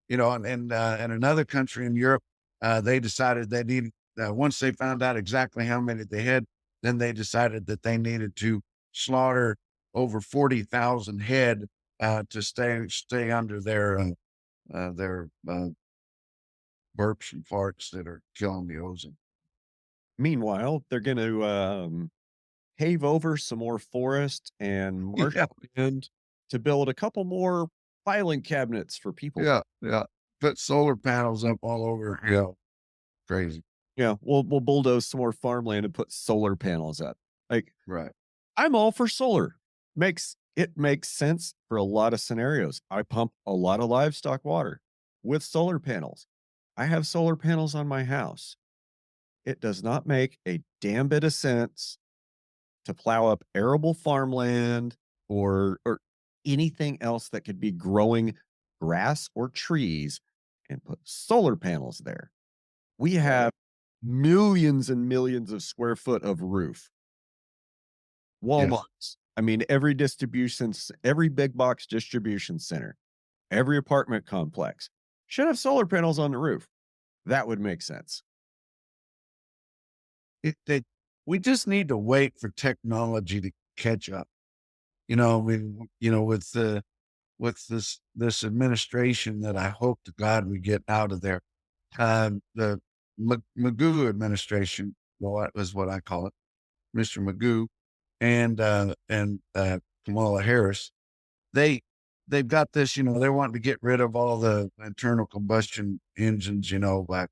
And another country in Europe, they decided they needed, once they found out exactly how many they had, then they decided that they needed to slaughter over 40,000 head to stay under their burps and farts that are killing the ozone. meanwhile, they're going to pave over some more forest and Yeah, marshland to build a couple more filing cabinets for people. yeah, yeah. Put solar panels up all over. Yeah, crazy. Yeah, we'll bulldoze some more farmland and put solar panels up. Like, Right. I'm all for solar. Makes sense for a lot of scenarios. I pump a lot of livestock water with solar panels. I have solar panels on my house. It does not make a damn bit of sense to plow up arable farmland or anything else that could be growing grass or trees and put solar panels there. We Right. have millions and millions of square foot of roof. Yes. Walmarts. I mean, every big box distribution center, every apartment complex should have solar panels on the roof. That would make sense. We just need to wait for technology to catch up. With this administration that I hope to God we get out of there, the Magoo administration, well, that was what I call it, Mr. Magoo, and Kamala Harris. They they've got this. They want to get rid of all the internal combustion engines. By,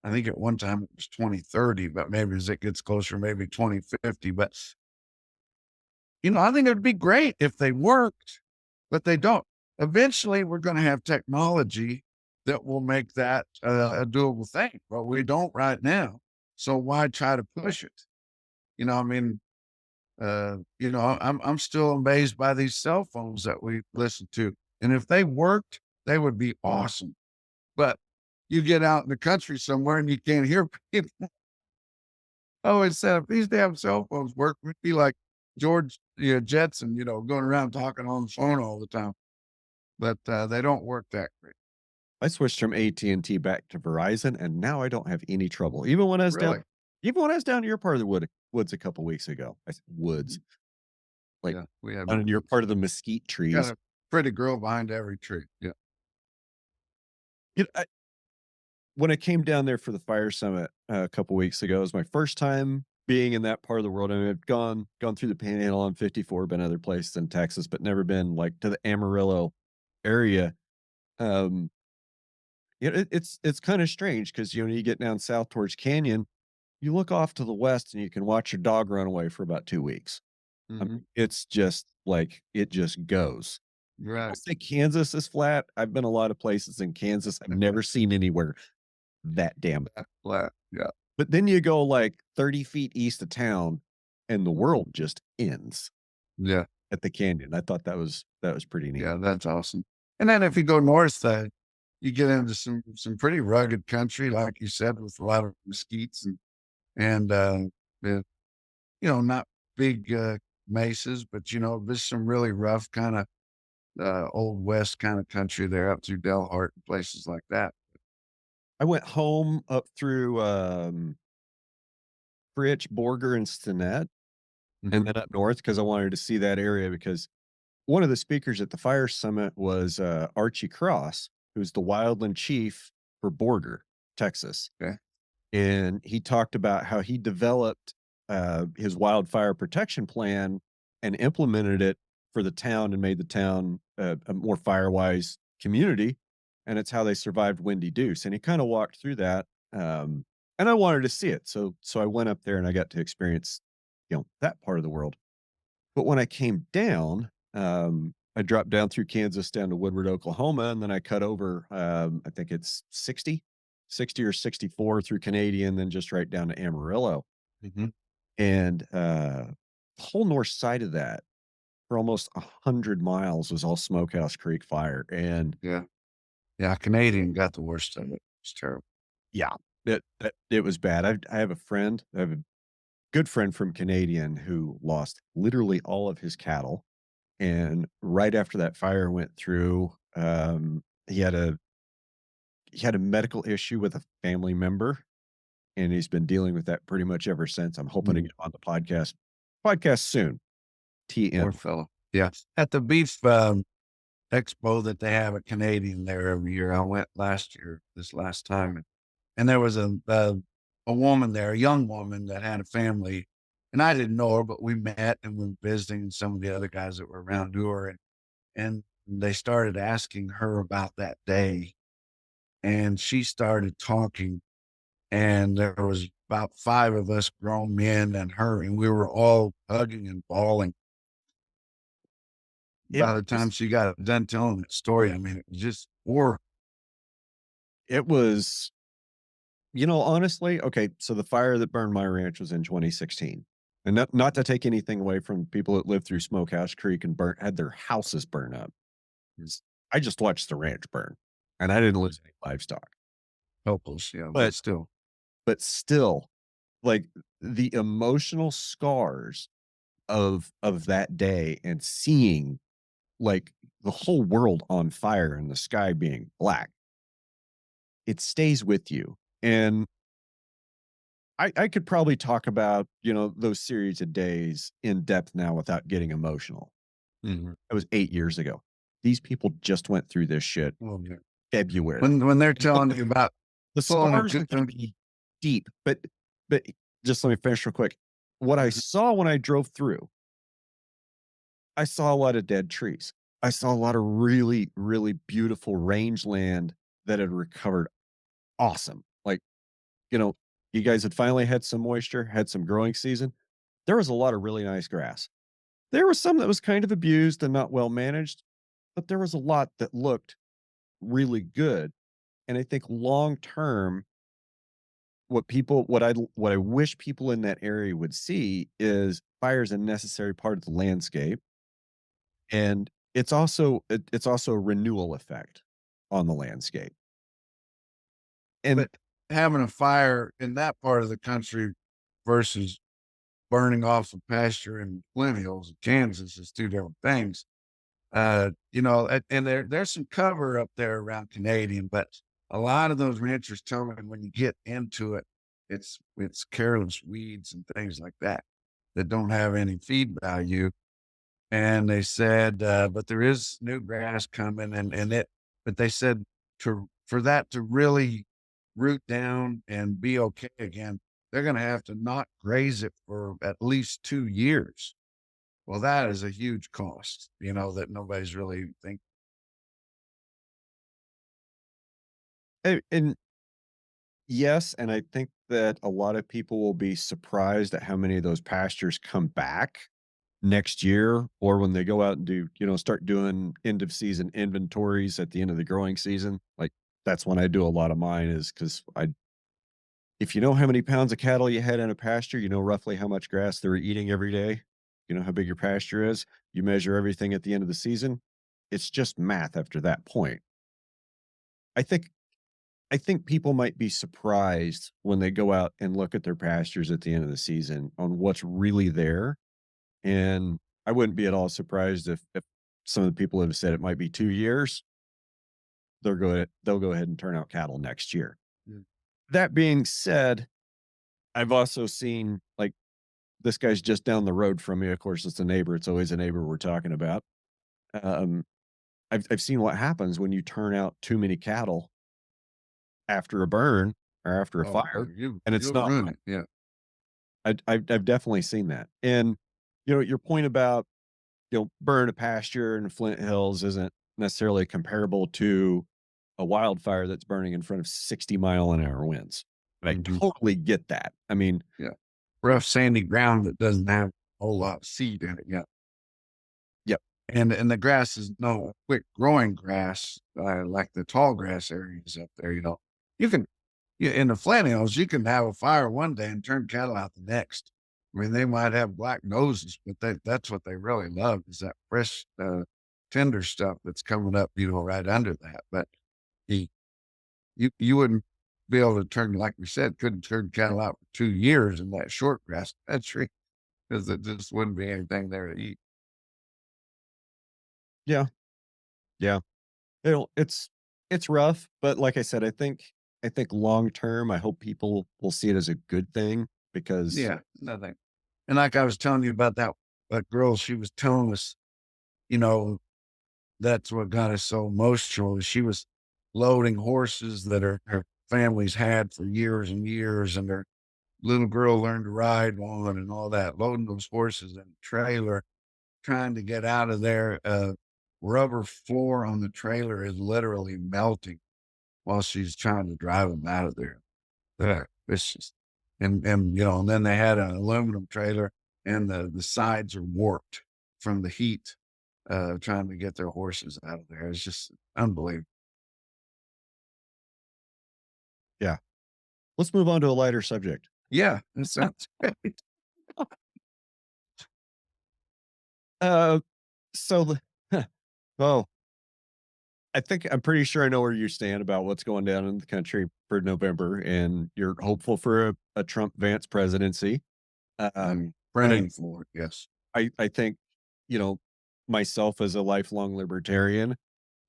I think at one time it was 2030, but maybe as it gets closer, maybe 2050. But, I think it'd be great if they worked, but they don't. Eventually, we're going to have technology that will make that a doable thing, but we don't right now. So why try to push it? I mean, I'm still amazed by these cell phones that we listen to. And if they worked, they would be awesome. But you get out in the country somewhere and you can't hear people. I always said, if these damn cell phones work, we'd be like George, Jetson, going around talking on the phone all the time. But they don't work that great. I switched from AT&T back to Verizon, and now I don't have any trouble. Really? Even when I was down to your part of the woods a couple weeks ago. I said woods, like Yeah, we have down in your part of the mesquite got trees. a pretty girl behind every tree. Yeah. You know, when I came down there for the fire summit a couple weeks ago, it was my first time being in that part of the world. I mean, I've gone through the Panhandle on 54, been other places in Texas, but never been like to the Amarillo area. Um, It's kind of strange because you get down south towards Canyon, you look off to the west and you can watch your dog run away for about 2 weeks. Mhm. It's just like it just goes. People Right. say Kansas is flat. I've been a lot of places in Kansas. I've never seen anywhere that damn. That flat. Yeah. But then you go like 30 feet east of town, and the world just ends Yeah. at the canyon. I thought that was pretty neat. Yeah, that's awesome. And then if you go north, you get into some pretty rugged country, like you said, with a lot of mesquites and the, not big mesas, but there's some really rough kind of old west kind of country there up through Delhart and places like that. I went home up through Fritch, Borger, and Stinnett, and Mhm. then up north because I wanted to see that area because one of the speakers at the fire summit was Archie Cross, who's the wildland chief for Borger, Texas. Okay. And he talked about how he developed his wildfire protection plan and implemented it for the town and made the town a more fire-wise community. And it's how they survived Windy Deuce. And he kind of walked through that. Um, and I wanted to see it. So I went up there and I got to experience, that part of the world. But when I came down, I dropped down through Kansas down to Woodward, Oklahoma, and then I cut over, I think it's 60 or 64 through Canadian, then just right down to Amarillo. Mhm. And the whole north side of that for almost 100 miles was all Smokehouse Creek fire. And Yeah. Yeah. Canadian got the worst of it. It's terrible. yeah, it was bad. I have a good friend from Canadian who lost literally all of his cattle. And right after that fire went through, he had a medical issue with a family member, and he's been dealing with that pretty much ever since. I'm hoping to Mm, get him on the podcast soon. poor TM. fellow. Yeah. At the beef expo that they have at Canadian there every year, I went last year, this last time, and there was a woman there, a young woman that had a family, and I didn't know her, but we met and we were visiting some of the other guys that were around to her, and they started asking her about that day, and she started talking, and there was about 5 of us grown men and her, and we were all hugging and bawling. It By the time was she got done telling that story, I mean, it was just horrible. it was, honestly, okay, so the fire that burned my ranch was in 2016. And not to take anything away from people that lived through Smokehouse Creek and had their houses burn up. I just watched the ranch burn, and I didn't lose any livestock. Helpless, yeah, but But still. but still, like, the emotional scars of that day and seeing, like, the whole world on fire and the sky being black, it stays with you. And I could probably talk about, those series of days in depth now without getting emotional. Mhm. It was 8 years ago. These people just went through this shit Well, yeah. February. When they're And look, telling you about the pulling a scars are good gonna be deep, but just let me finish real quick. What I Mhm. saw when I drove through, I saw a lot of dead trees. I saw a lot of really, really beautiful rangeland that had recovered awesome. Like, you know, you guys had finally had some moisture, had some growing season. There was a lot of really nice grass. There was some that was kind of abused and not well managed, but there was a lot that looked really good. And I think long term, what I wish people in that area would see is fire is a necessary part of the landscape, and it's also a renewal effect on the landscape. And But having a fire in that part of the country versus burning off the pasture in Flint Hills in Kansas is 2 different things. And there's some cover up there around Canadian, but a lot of those ranchers tell me when you get into it, it's careless weeds and things like that don't have any feed value. And they said, but there is new grass coming but they said for that to really root down and be okay again, they're going to have to not graze it for at least 2 years. Well, that is a huge cost, that nobody's really think. And yes, and I think that a lot of people will be surprised at how many of those pastures come back next year, or when they go out and do, start doing end of season inventories at the end of the growing season. Like, that's when I do a lot of mine, is because if you know how many pounds of cattle you had in a pasture, you know roughly how much grass they were eating every day. You know how big your pasture is. You measure everything at the end of the season. It's just math after that point. I think I think people might be surprised when they go out and look at their pastures at the end of the season on what's really there. And I wouldn't be at all surprised if some of the people have said it might be 2 years. They'll go ahead and turn out cattle next year. Mm. That being said, I've also seen, like, this guy's just down the road from me. Of course, it's a neighbor. It's always a neighbor we're talking about. Um, I've seen what happens when you turn out too many cattle after a burn or after a Oh, fire, you and it's you'll not ruin right. it. Yeah. I've definitely seen that. And, your point about, burn a pasture in Flint Hills isn't necessarily comparable to a wildfire that's burning in front of 60-mile-an-hour winds. And I Mhm. totally get that. I mean, Yeah. Rough, sandy ground that doesn't have a whole lot of seed in it yet. yep. And the grass is no quick growing grass, like the tall grass areas up there, you know. You can in the Flint Hills, you can have a fire one day and turn cattle out the next. I mean, they might have black noses, but that's what they really love, is that fresh, tender stuff that's coming up, right under that. But the you wouldn't be able to turn, like we said, couldn't turn cattle out for 2 years in that short grass country, because there just wouldn't be anything there to eat. Yeah. Yeah. It's rough, but like I said, I think long term, I hope people will see it as a good thing because Yeah, nothing. And like I was telling you about that girl, she was telling us, you know, that's what got us so emotional. Is she was loading horses that her families had for years and years, and her little girl learned to ride on and all that, loading those horses in a trailer, trying to get out of there. Rubber floor on the trailer is literally melting while she's trying to drive them out of there. Yeah, it's just and then they had an aluminum trailer and the sides are warped from the heat, trying to get their horses out of there. It's just unbelievable. yeah. Let's move on to a lighter subject. Yeah, that sounds great. Uh, so the oh, I'm pretty sure I know where you stand about what's going down in the country for November, and you're hopeful for a Trump Vance presidency. I'm And I praying for it. Yes. I think, you know, myself as a lifelong libertarian,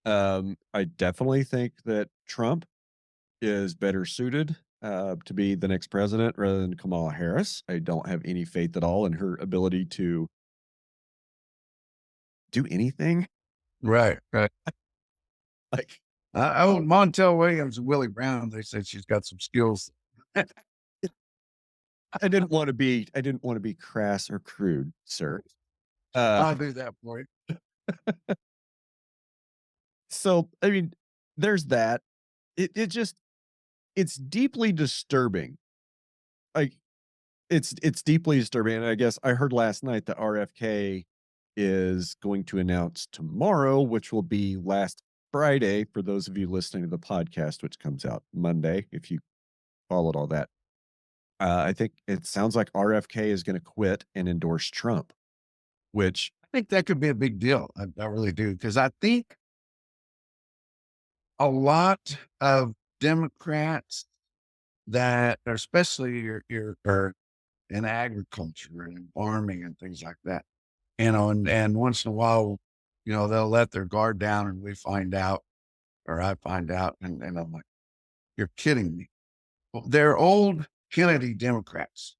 I definitely think that Trump is better suited to be the next president rather than Kamala Harris. I don't have any faith at all in her ability to do anything. Right. Right. Like, Montel Williams and Willie Brown, they said she's got some skills. I didn't want to be crass or crude, sir. Uh, I'll do that for you. so I mean, there's that. It's deeply disturbing. Like, it's deeply disturbing. And I guess I heard last night that RFK is going to announce tomorrow, which will be last Friday for those of you listening to the podcast, which comes out Monday, if you followed all that. I think it sounds like RFK is going to quit and endorse Trump, which I think that could be a big deal. I really do. Because I think a lot of Democrats that are, especially your are in agriculture and in farming and things like that, and once in a while, they'll let their guard down and we find out, or I find out, and I'm like, you're kidding me. Well, they're old Kennedy Democrats.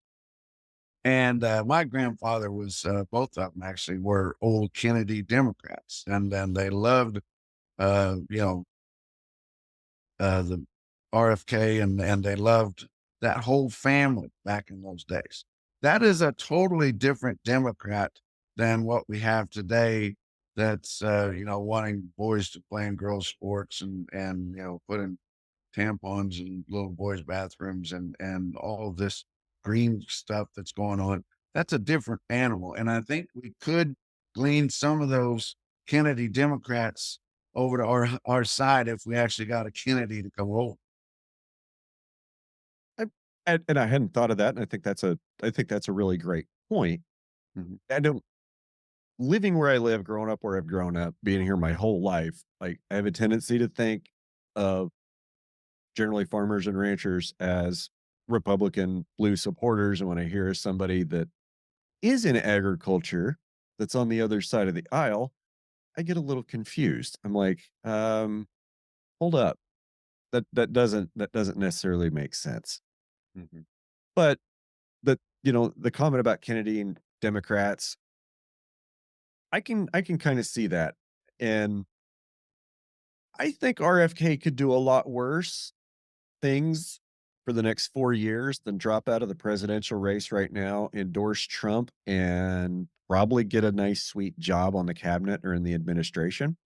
And my grandfather was, both of them actually were old Kennedy Democrats. And then they loved, uh, you know, the RFK, and they loved that whole family back in those days. That is a totally different Democrat than what we have today. That's, wanting boys to play in girls sports and, putting tampons in little boys' bathrooms and all of this green stuff that's going on. That's a different animal. And I think we could glean some of those Kennedy Democrats over to our side if we actually got a Kennedy to come over. I, and I hadn't thought of that, and I think that's a really great point. Mhm. I don't living where I live, growing up where I've grown up, being here my whole life, like I have a tendency to think of generally farmers and ranchers as Republican blue supporters. And when I hear somebody that is in agriculture that's on the other side of the aisle, I get a little confused. I'm like, hold up. That doesn't necessarily make sense. Mhm. But the comment about Kennedy and Democrats, I can kind of see that. And I think RFK could do a lot worse things for the next 4 years than drop out of the presidential race right now, endorse Trump, and probably get a nice sweet job on the cabinet or in the administration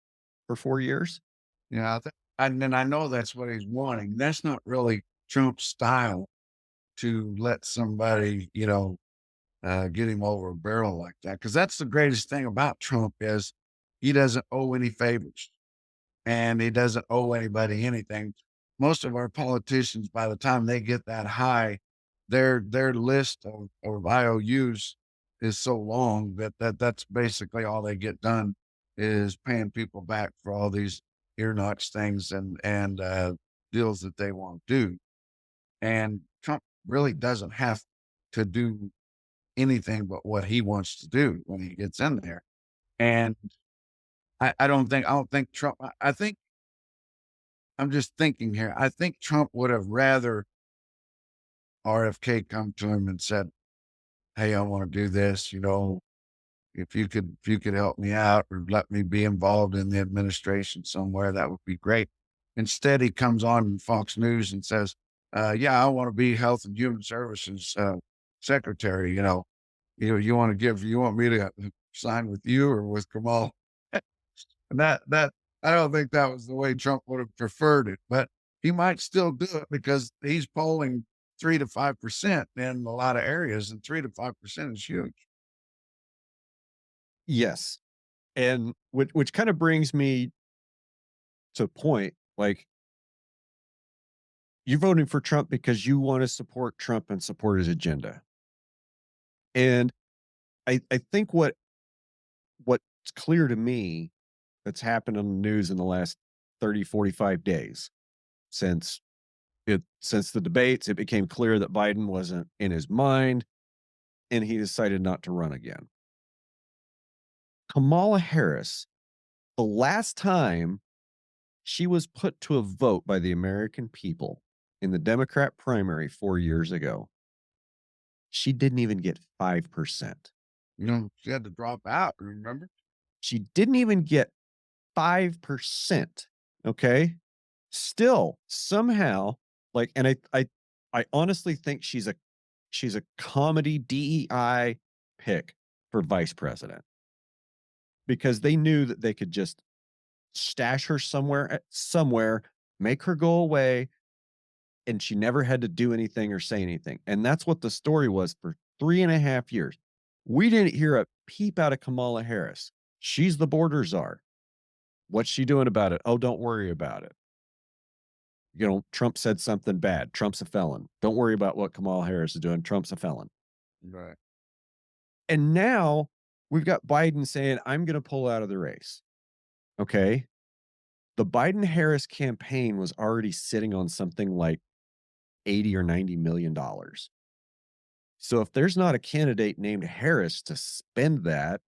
for 4 years. Yeah, and then I know that's what he's wanting. That's not really Trump's style to let somebody, get him over a barrel like that. Because that's the greatest thing about Trump is he doesn't owe any favors and he doesn't owe anybody anything. Most of our politicians, by the time they get that high, their list of IOUs is so long that's basically all they get done is paying people back for all these ear notch things and deals that they won't do. And Trump really doesn't have to do anything but what he wants to do when he gets in there. And I don't think Trump, I think, I'm just thinking here. I think Trump would have rather RFK come to him and said, "Hey, I want to do this. If you could help me out or let me be involved in the administration somewhere, that would be great." Instead, he comes on Fox News and says, "Yeah, I want to be Health and Human Services secretary. You want me to sign with you or with Kamal?" And that I don't think that was the way Trump would have preferred it, but he might still do it because he's polling 3 to 5% in a lot of areas, and 3 to 5% is huge. Yes. And which kind of brings me to a point, like, you're voting for Trump because you want to support Trump and support his agenda. And I think what's clear to me that's happened on the news in the last 30, 45 days since since the debates, it became clear that Biden wasn't in his mind and he decided not to run again. Kamala Harris, the last time she was put to a vote by the American people in the Democrat primary 4 years ago, she didn't even get 5%. She had to drop out, remember? She didn't even get 5%, okay? Still, somehow, like, and I honestly think she's a comedy DEI pick for vice president because they knew that they could just stash her somewhere, make her go away, and she never had to do anything or say anything. And that's what the story was for 3.5 years. We didn't hear a peep out of Kamala Harris. She's the border czar. What's she doing about it? Oh, don't worry about it. Trump said something bad. Trump's a felon. Don't worry about what Kamala Harris is doing. Trump's a felon. Right. And now we've got Biden saying, I'm going to pull out of the race. Okay. The Biden Harris campaign was already sitting on something like 80 or $90 million. So if there's not a candidate named Harris to spend that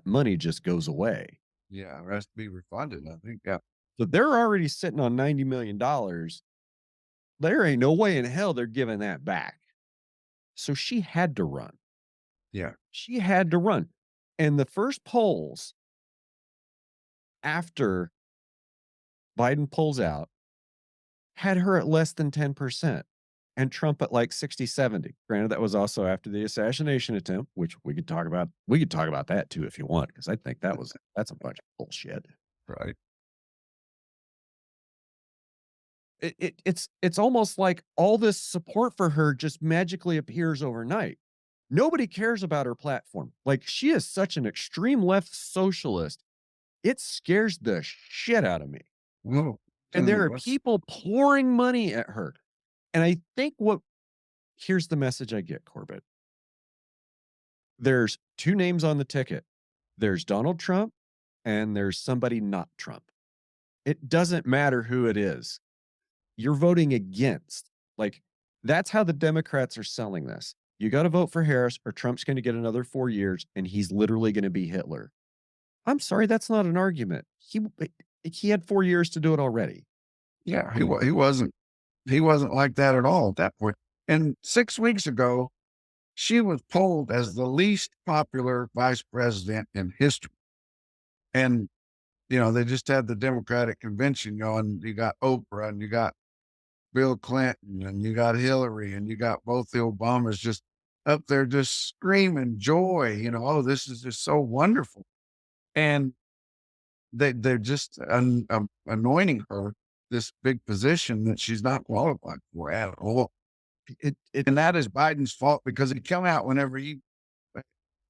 money just goes away. Yeah, it has to be refunded, I think, yeah. So they're already sitting on $90 million. There ain't no way in hell they're giving that back. So she had to run. Yeah. She had to run. And the first polls after Biden pulls out had her at less than 10% and Trump at like 60, 70. Granted, that was also after the assassination attempt, which we could talk about. We could talk about that too if you want, because I think that's a bunch of bullshit. Right. It's almost like all this support for her just magically appears overnight. Nobody cares about her platform. Like, she is such an extreme left socialist. It scares the shit out of me. Whoa. And Tell me there are what's people pouring money at her. And I think here's the message I get, Corbett. There's 2 names on the ticket. There's Donald Trump and there's somebody not Trump. It doesn't matter who it is. You're voting against. Like, that's how the Democrats are selling this. You got to vote for Harris or Trump's going to get another 4 years and he's literally going to be Hitler. I'm sorry, that's not an argument. He had 4 years to do it already. Yeah, he wasn't like that at all at that point. And 6 weeks ago, she was polled as the least popular vice president in history. And, they just had the Democratic convention going. You got Oprah and you got Bill Clinton and you got Hillary and you got both the Obamas just up there just screaming joy, oh, this is just so wonderful. And they're just anointing her this big position that she's not qualified for at all. And that is Biden's fault because it came out whenever he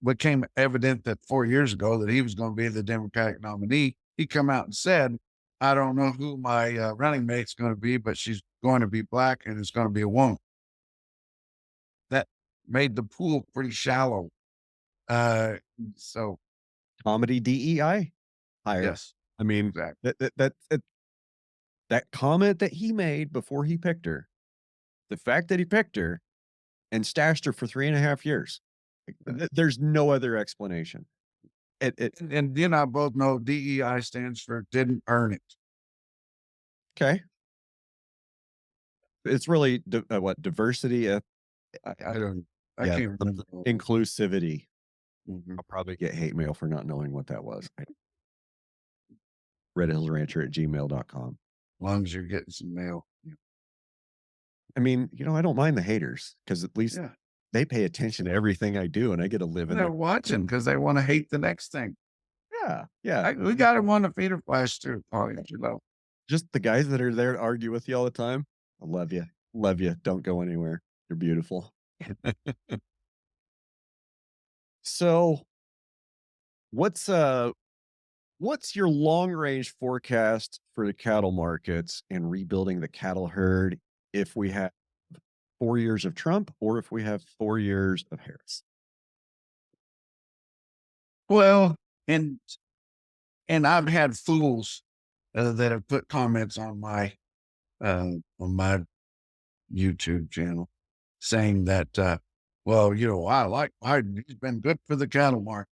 became evident that 4 years ago that he was going to be the Democratic nominee. He come out and said, I don't know who my running mate's going to be, but she's going to be black and it's going to be a woman. That made the pool pretty shallow. So Comedy DEI hire. yes, I mean, exactly. that comment that he made before he picked her, the fact that he picked her and stashed her for 3.5 years, there's no other explanation. And you and I both know DEI stands for didn't earn it. Okay. It's really what diversity, I don't. I yeah, can't remember. inclusivity. Mhm. I'll probably get hate mail for not knowing what that was. redhillsrancher@gmail.com. As long as you're getting some mail. Yeah. I mean, I don't mind the haters because at least Yeah. they pay attention to everything I do and I get to live in They're it. watching because they want to hate the next thing. Yeah. Yeah. We got him on the feeder flash too, Paul. Just the guys that are there to argue with you all the time. I love you. Love you. Don't go anywhere. You're beautiful. So what's your long range forecast for the cattle markets and rebuilding the cattle herd if we have 4 years of Trump or if we have 4 years of Harris? Well, and I've had fools that have put comments on my YouTube channel saying that, well, I like Biden. He's been good for the cattle market.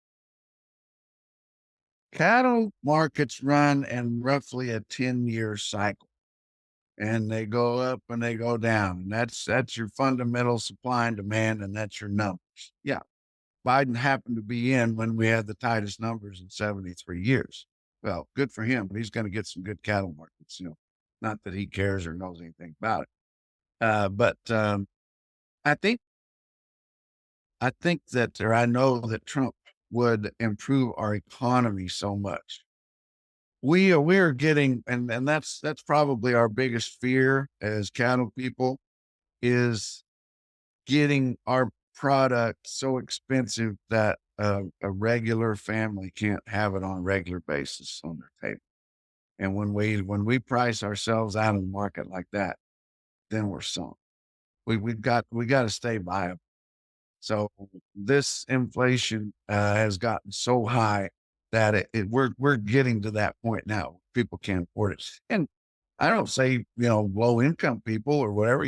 Cattle markets run in roughly a 10-year cycle, and they go up and they go down. And that's your fundamental supply and demand, and that's your numbers. Yeah. Biden happened to be in when we had the tightest numbers in 73 years. Well, good for him, but he's going to get some good cattle markets, not that he cares or knows anything about it. But I think that, or I know that Trump would improve our economy so much. We're getting, and that's probably our biggest fear as cattle people is getting our product so expensive that a regular family can't have it on a regular basis on their table. And when we price ourselves out of the market like that, then we're sunk. We got to stay viable. So this inflation has gotten so high that we're getting to that point now. People can't afford it. And I don't say, low income people or whatever,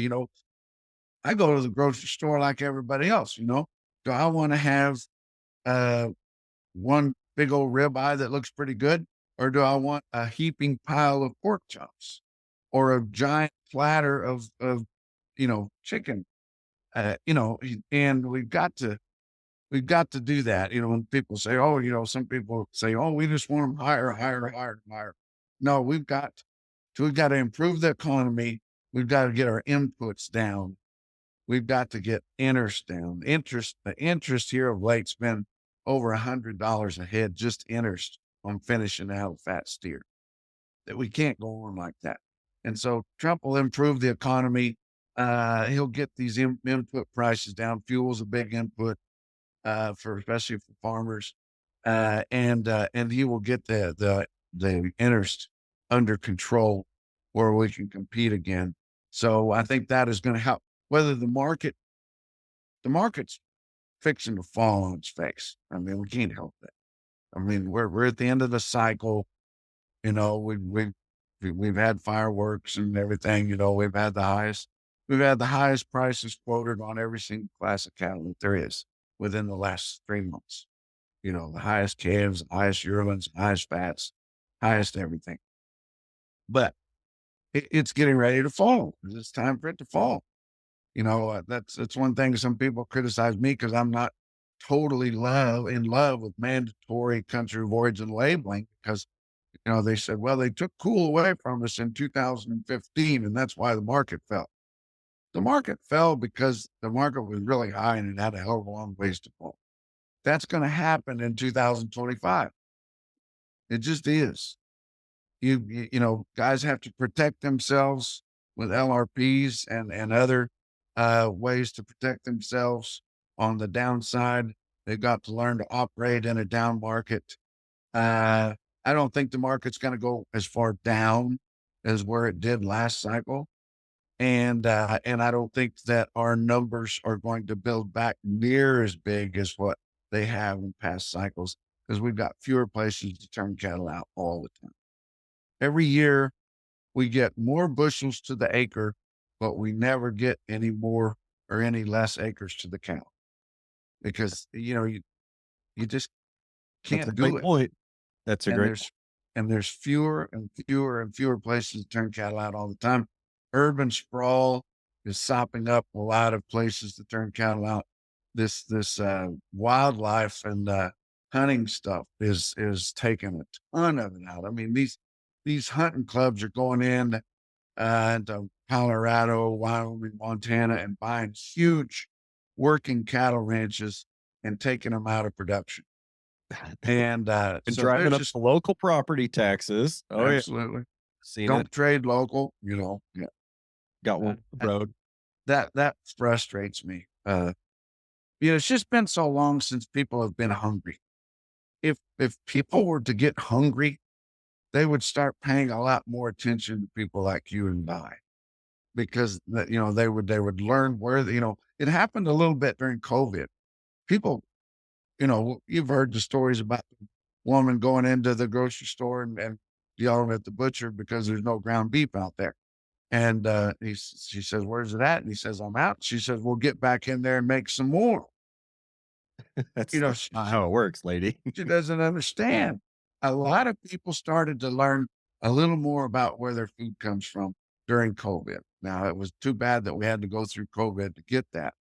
I go to the grocery store like everybody else, Do I want to have one big old ribeye that looks pretty good? Or do I want a heaping pile of pork chops or a giant platter of chicken? And we've got to do that. When people say, oh, some people say, oh, we just want them higher, higher, higher, higher. No, we've got to improve the economy. We've got to get our inputs down. We've got to get interest down. The interest here of late's been over $100 a head, just interest on finishing out a fat steer. That we can't go on like that. And so Trump will improve the economy. He'll get these input prices down. Fuel's a big input for especially for farmers, and he will get the interest under control where we can compete again. So I think that is going to help. Whether the market's fixing to fall on its face. I mean, we can't help that. I mean, we're at the end of the cycle. You know, we've had fireworks and everything. You know, we've had the highest prices quoted on every single class of cattle that there is within the last 3 months. You know, the highest calves, the highest yearlings, highest fats, highest everything. But it's getting ready to fall. It's time for it to fall. You know, that's one thing some people criticize me because I'm not totally in love with mandatory country of origin labeling because, you know, they said, well, they took cool away from us in 2015, and that's why the market fell. The market fell because the market was really high and it had a hell of a long ways to fall. That's going to happen in 2025. It just is. You know, guys have to protect themselves with LRPs and other ways to protect themselves on the downside. They've got to learn to operate in a down market. I don't think the market's going to go as far down as where it did last cycle. And I don't think that our numbers are going to build back near as big as what they have in past cycles because we've got fewer places to turn cattle out all the time. Every year we get more bushels to the acre, but we never get any more or any less acres to the cow because, you know, you just That's a can't do great it. point. That's a And great there's fewer and fewer and fewer places to turn cattle out all the time. Urban sprawl is sopping up a lot of places to turn cattle out. This wildlife and hunting stuff is taking a ton of it out. I mean, these hunting clubs are going in into Colorado, Wyoming, Montana, and buying huge working cattle ranches and taking them out of production. And and so driving there's up just the local property taxes. Oh yeah, absolutely seen it. don't trade local, you know. Yeah. Got Uh, one road. that frustrates me. You know, it's just been so long since people have been hungry. If people were to get hungry, they would start paying a lot more attention to people like you and I, because you know they would learn where you know it happened a little bit during COVID. People, you know, you've heard the stories about the woman going into the grocery store and yelling at the butcher because there's no ground beef out there. And she says, "Where's it at?" And he says, "I'm out." She says, "Well, get back in there and make some more." You know, That's not how it works, lady. she doesn't understand. A lot of people started to learn a little more about where their food comes from during COVID. Now, it was too bad that we had to go through COVID to get that.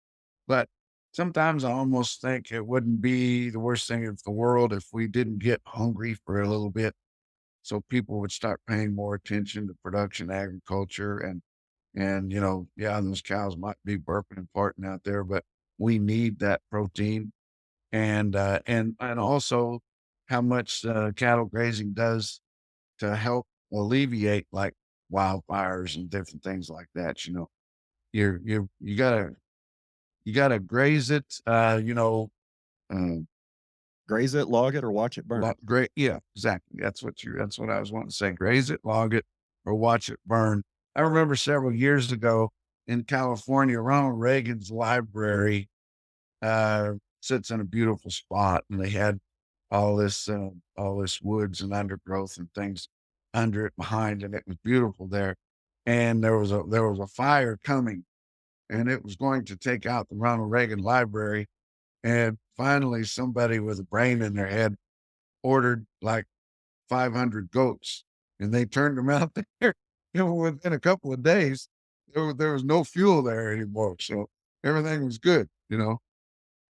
But sometimes I almost think it wouldn't be the worst thing in the world if we didn't get hungry for a little bit. So people would start paying more attention to production agriculture and, you know, yeah, those cows might be burping and farting out there, but we need that protein. And also how much cattle grazing does to help alleviate like wildfires and different things like that. You know, you gotta graze it. Um, Graze it, log it, or watch it burn. great. Yeah, exactly. That's what I was wanting to say. Graze it, log it, or watch it burn. I remember several years ago in California, Ronald Reagan's library sits in a beautiful spot, and they had all this woods and undergrowth and things under it behind, and it was beautiful there. And there was a fire coming, and it was going to take out the Ronald Reagan Library. And finally, somebody with a brain in their head ordered like 500 goats, and they turned them out there. You know, within a couple of days, there was no fuel there anymore, so everything was good. You know,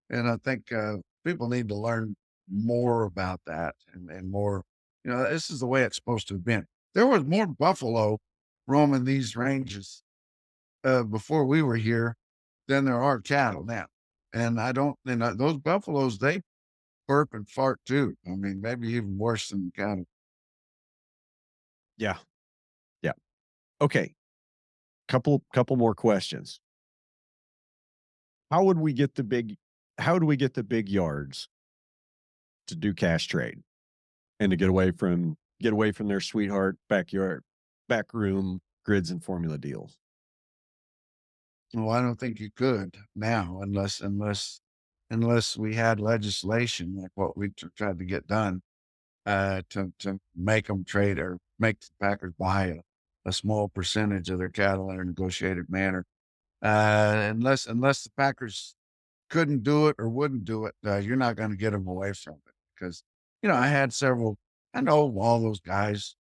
and I think people need to learn more about that and more. You know, this is the way it's supposed to have been. There was more buffalo roaming these ranges before we were here than there are cattle now. And I don't, and those buffaloes, they burp and fart too. I mean, maybe even worse than the cattle. Yeah. Yeah. Okay, couple more questions. How would we get the big how do we get the big yards to do cash trade and to get away from their sweetheart backyard backroom grids and formula deals? Well, I don't think you could now unless we had legislation like what we tried to get done to make them trade or make the packers buy a small percentage of their cattle in a negotiated manner. Unless the packers couldn't do it or wouldn't do it, you're not going to get them away from it because, I know all those guys.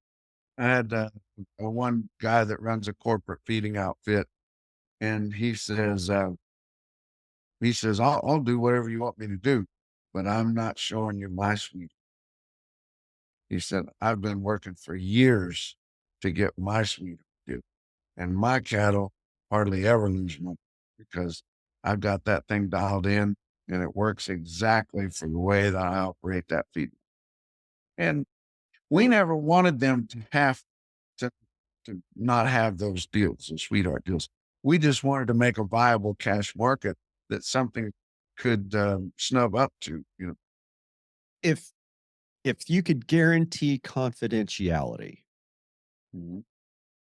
I had one guy that runs a corporate feeding outfit, and he says, I'll do whatever you want me to do, but I'm not showing you my sweet. He said, I've been working for years to get my sweet, dude, and my cattle hardly ever lose money because I've got that thing dialed in and it works exactly for the way that I operate that feed. And we never wanted them to have to, to not have those deals, those sweetheart deals. We just wanted to make a viable cash market that something could snub up to, If you could guarantee confidentiality, Mhm.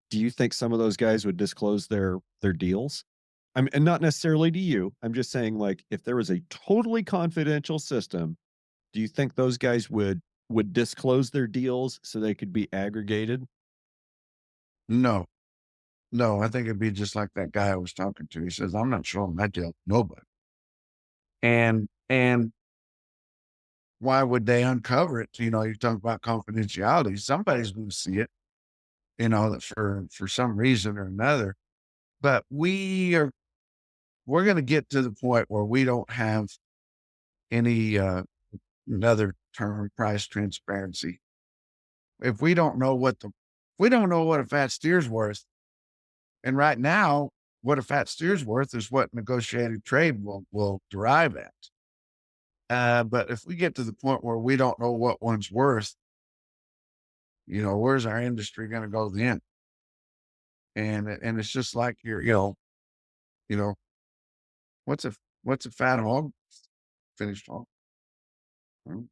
do you think some of those guys would disclose their deals? And not necessarily to you. I'm just saying, like, if there was a totally confidential system, do you think those guys would disclose their deals so they could be aggregated? No, no, I think it'd be just like that guy I was talking to. He says, I'm not showing my deal to nobody. And why would they uncover it? You talk about confidentiality. Somebody's going to see it, that for some reason or another. But we're going to get to the point where we don't have any another term, price transparency. If we don't know what a fat steer's worth, and right now, what a fat steer's worth is what negotiated trade will derive at. But if we get to the point where we don't know what one's worth, where's our industry going to go then? And it's just like you know, what's a fat hog? Finished hog. Mm,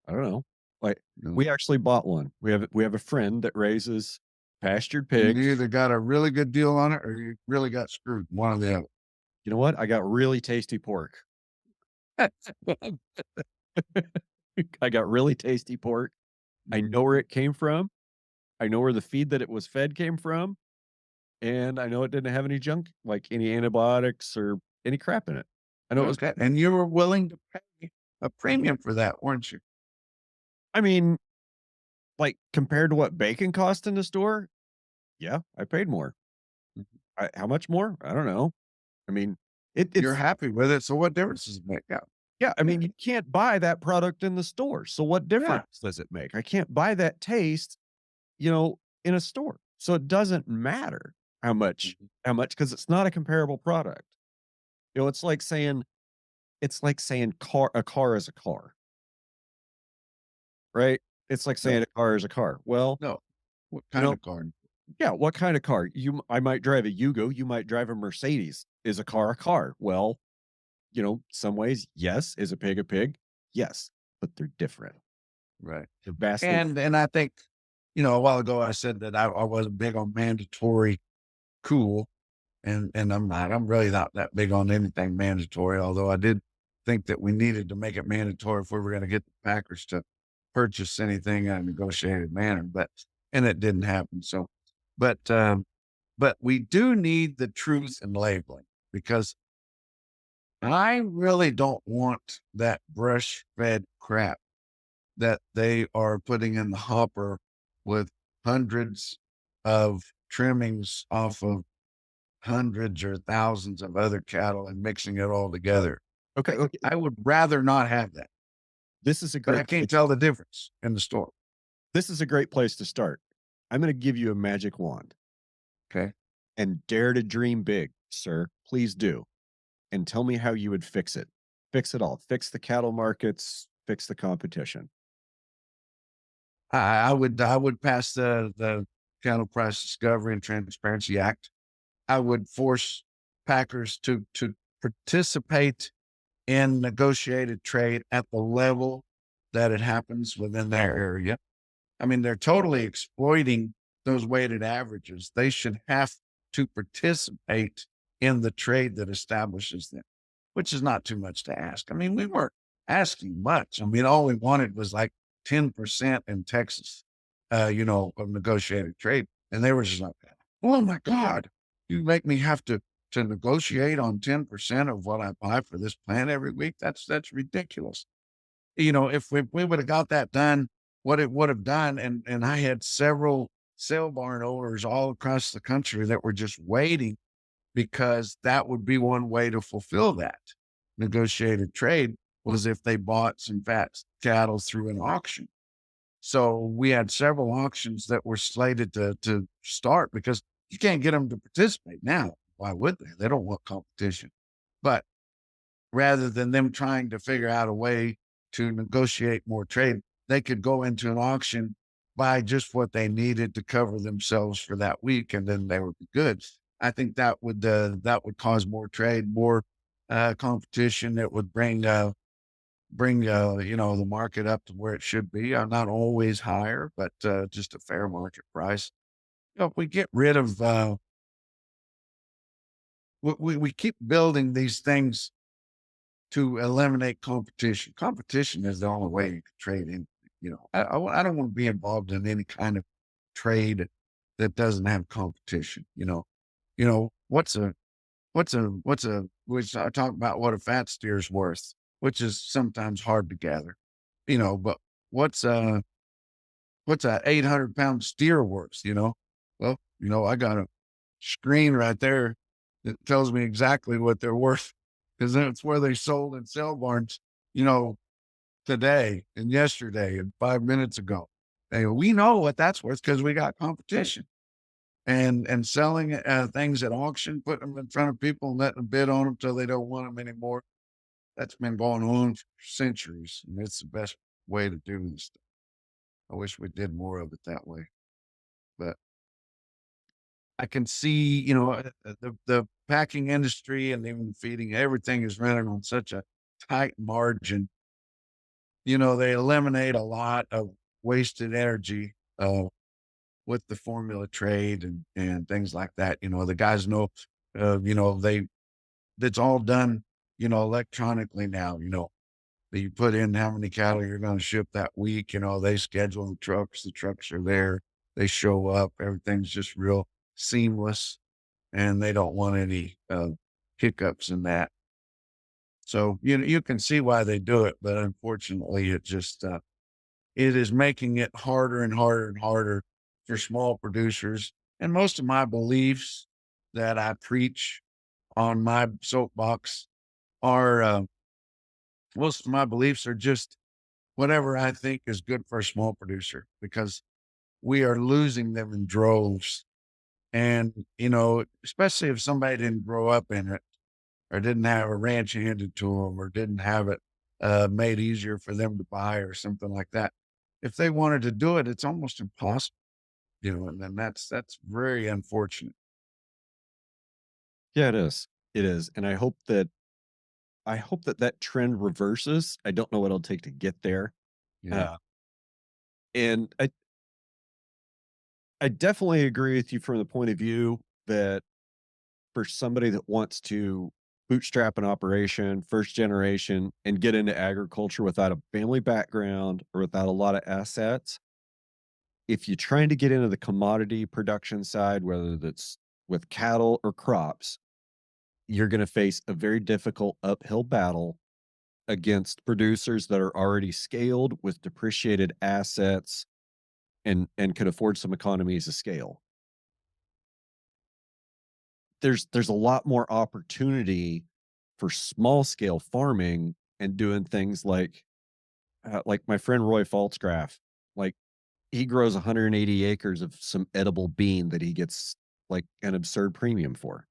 I don't know. Like, No. we actually bought one. We have a friend that raises pastured You pigs. either got a really good deal on it or you really got screwed. One or the You know what? I got really tasty pork. other. I got really tasty pork. I know where it came from. I know where the feed that it was fed came from, and I know it didn't have any junk, like any antibiotics or any crap in it. I know it was Okay. And you were willing to pay a premium for that, weren't you? I mean, like, compared to what bacon cost in the store, yeah, I paid more. Mhm. How much more? I don't know. I mean, You're it's happy with it. So what difference does it make? Yeah. yeah, I Yeah. mean, you can't buy that product in the store. So what Yeah. difference does it make? I can't buy that taste, in a store. So it doesn't matter how much Mhm. because it's not a comparable product. It's like saying a car is a car, right? It's like saying No. a car is a car. Well, No. What you kind know, of car? yeah, what kind of car? I might drive a Yugo, you might drive a Mercedes. Is a car a car? Well, some ways, yes. Is a pig a pig? Yes, but they're different. Right. They're vastly And I think, a while ago I said that I wasn't big on mandatory cool. And I'm not. I'm really not that big on anything mandatory, although I did think that we needed to make it mandatory if we were gonna get the Packers to purchase anything in a negotiated manner, and it didn't happen, so but, but we do need the truth in labeling because I really don't want that brush-fed crap that they are putting in the hopper with hundreds of trimmings off of hundreds or thousands of other cattle and mixing it all together. okay. I Okay. I would rather not have that, This is a but I great can't place. tell the difference in the store. This is a great place to start. I'm going to give you a magic wand Okay. and dare to dream big, sir. Please do, and tell me how you would fix it. Fix it all. Fix the cattle markets. Fix the competition. I would pass the Cattle Price Discovery and Transparency Act, I would force packers to participate in negotiated trade at the level that it happens within their area. I mean, they're totally exploiting those weighted averages. They should have to participate in the trade that establishes them, which is not too much to ask. I mean, we weren't asking much. I mean, all we wanted was like 10% in Texas, of negotiated trade. And they were just like, oh my God, you make me have to negotiate on 10% of what I buy for this plant every week. That's ridiculous. If we would have got that done, what it would have done, and I had several sale barn owners all across the country that were just waiting because that would be one way to fulfill that negotiated trade was if they bought some fat cattle through an auction. So we had several auctions that were slated to start because you can't get them to participate now. Why would they? They don't want competition. But rather than them trying to figure out a way to negotiate more trade, they could go into an auction, buy just what they needed to cover themselves for that week, and then they would be good. I think that would cause more trade, more competition. It would bring the market up to where it should be. Not always higher, but just a fair market price. If we get rid of we keep building these things to eliminate competition. Competition is the only way you can trade in. I don't want to be involved in any kind of trade that doesn't have competition. What's a which I talk about what a fat steer's worth, which is sometimes hard to gather. But what's a 800-pound steer worth? Well, I got a screen right there that tells me exactly what they're worth because that's where they sold in sale barns, today and yesterday and 5 minutes ago. We know what that's worth because we got competition and selling things at auction, putting them in front of people and letting them bid on them till they don't want them anymore. That's been going on for centuries, and it's the best way to do this stuff. I wish we did more of it that way, but I can see, the packing industry and even feeding, everything is running on such a tight margin. They eliminate a lot of wasted energy with the formula trade and things like that. The guys know, it's all done, electronically now. That you put in how many cattle you're going to ship that week. They schedule the trucks are there, they show up, everything's just real seamless, and they don't want any hiccups in that. So you can see why they do it, but unfortunately, it just it is making it harder and harder and harder for small producers. And most of my beliefs that I preach on my soapbox are most of my beliefs are just whatever I think is good for a small producer because we are losing them in droves. And, especially if somebody didn't grow up in it or didn't have a ranch handed to them or didn't have it made easier for them to buy or something like that. If they wanted to do it, it's almost impossible, and then that's very unfortunate. Yeah, it is. It is. And I hope that trend reverses. I don't know what it'll take to get there. Yeah. Uh, and I definitely agree with you from the point of view that for somebody that wants to bootstrap an operation, first generation, and get into agriculture without a family background or without a lot of assets, if you're trying to get into the commodity production side, whether that's with cattle or crops, you're going to face a very difficult uphill battle against producers that are already scaled with depreciated assets and could afford some economies of scale. There's a lot more opportunity for small scale farming and doing things like my friend Roy Faltzgraf, like he grows 180 acres of some edible bean that he gets like an absurd premium for.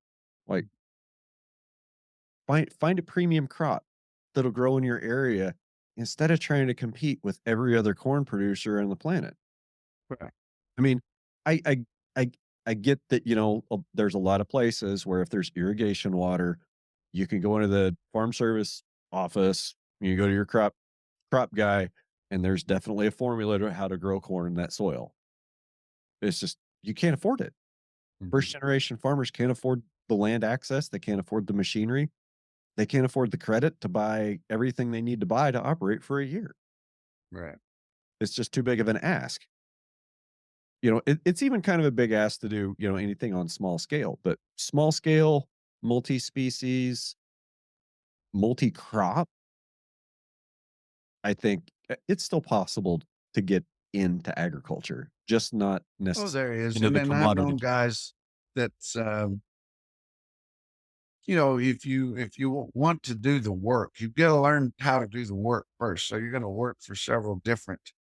Like find a premium crop that'll grow in your area instead of trying to compete with every other corn producer on the planet. Right. I mean, I I I get that, there's a lot of places where if there's irrigation water, you can go into the farm service office, you go to your crop guy, and there's definitely a formula to how to grow corn in that soil. It's just you can't afford it. First Mhm. generation farmers can't afford the land access, they can't afford the machinery, they can't afford the credit to buy everything they need to buy to operate for a year. Right. It's just too big of an ask. It's even kind of a big ask to do, anything on small scale, but small scale, multi-species, multi-crop, I think it's still possible to get into agriculture, just not Oh, necessarily there is. into And the then I've commodity. known guys that's, if you want to do the work, you've got to learn how to do the work first. So you're going to work for several different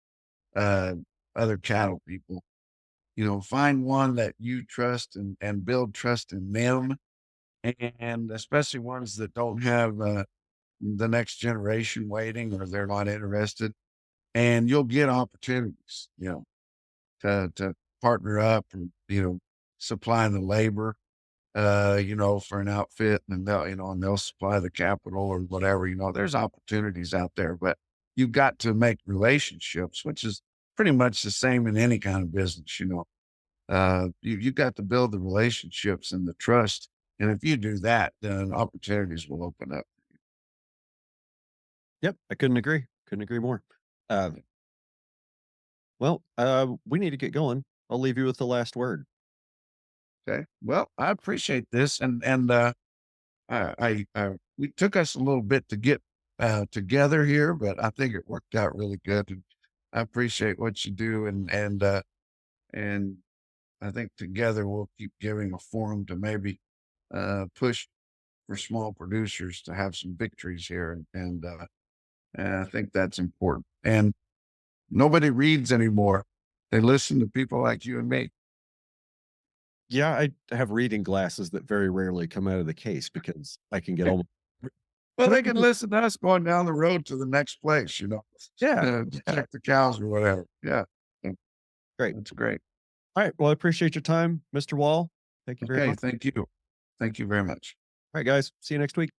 uh, other cattle people. Find one that you trust and build trust in them, and especially ones that don't have the next generation waiting or they're not interested. And you'll get opportunities, to partner up and supply the labor for an outfit, and they'll supply the capital or whatever. There's opportunities out there, but you've got to make relationships, which is pretty much the same in any kind of business. You got to build the relationships and the trust. And if you do that, then opportunities will open up. Yep, I couldn't agree. Couldn't agree more. Uh, well, we need to get going. I'll leave you with the last word. Okay. Well, I appreciate this. We took us a little bit to get together here, but I think it worked out really good. And I appreciate what you do, and I think together we'll keep giving a forum to maybe push for small producers to have some victories here, and I think that's important. And nobody reads anymore; they listen to people like you and me. Yeah, I have reading glasses that very rarely come out of the case because I can get almost. Well, Can I they give can you? listen to us going down the road to the next place, Yeah, yeah, check the cows or whatever. Yeah, yeah, great. that's great. All right. Well, I appreciate your time, Mr. Wall. Thank you very Okay, much. thank you. Thank you very much. All right, guys. See you next week.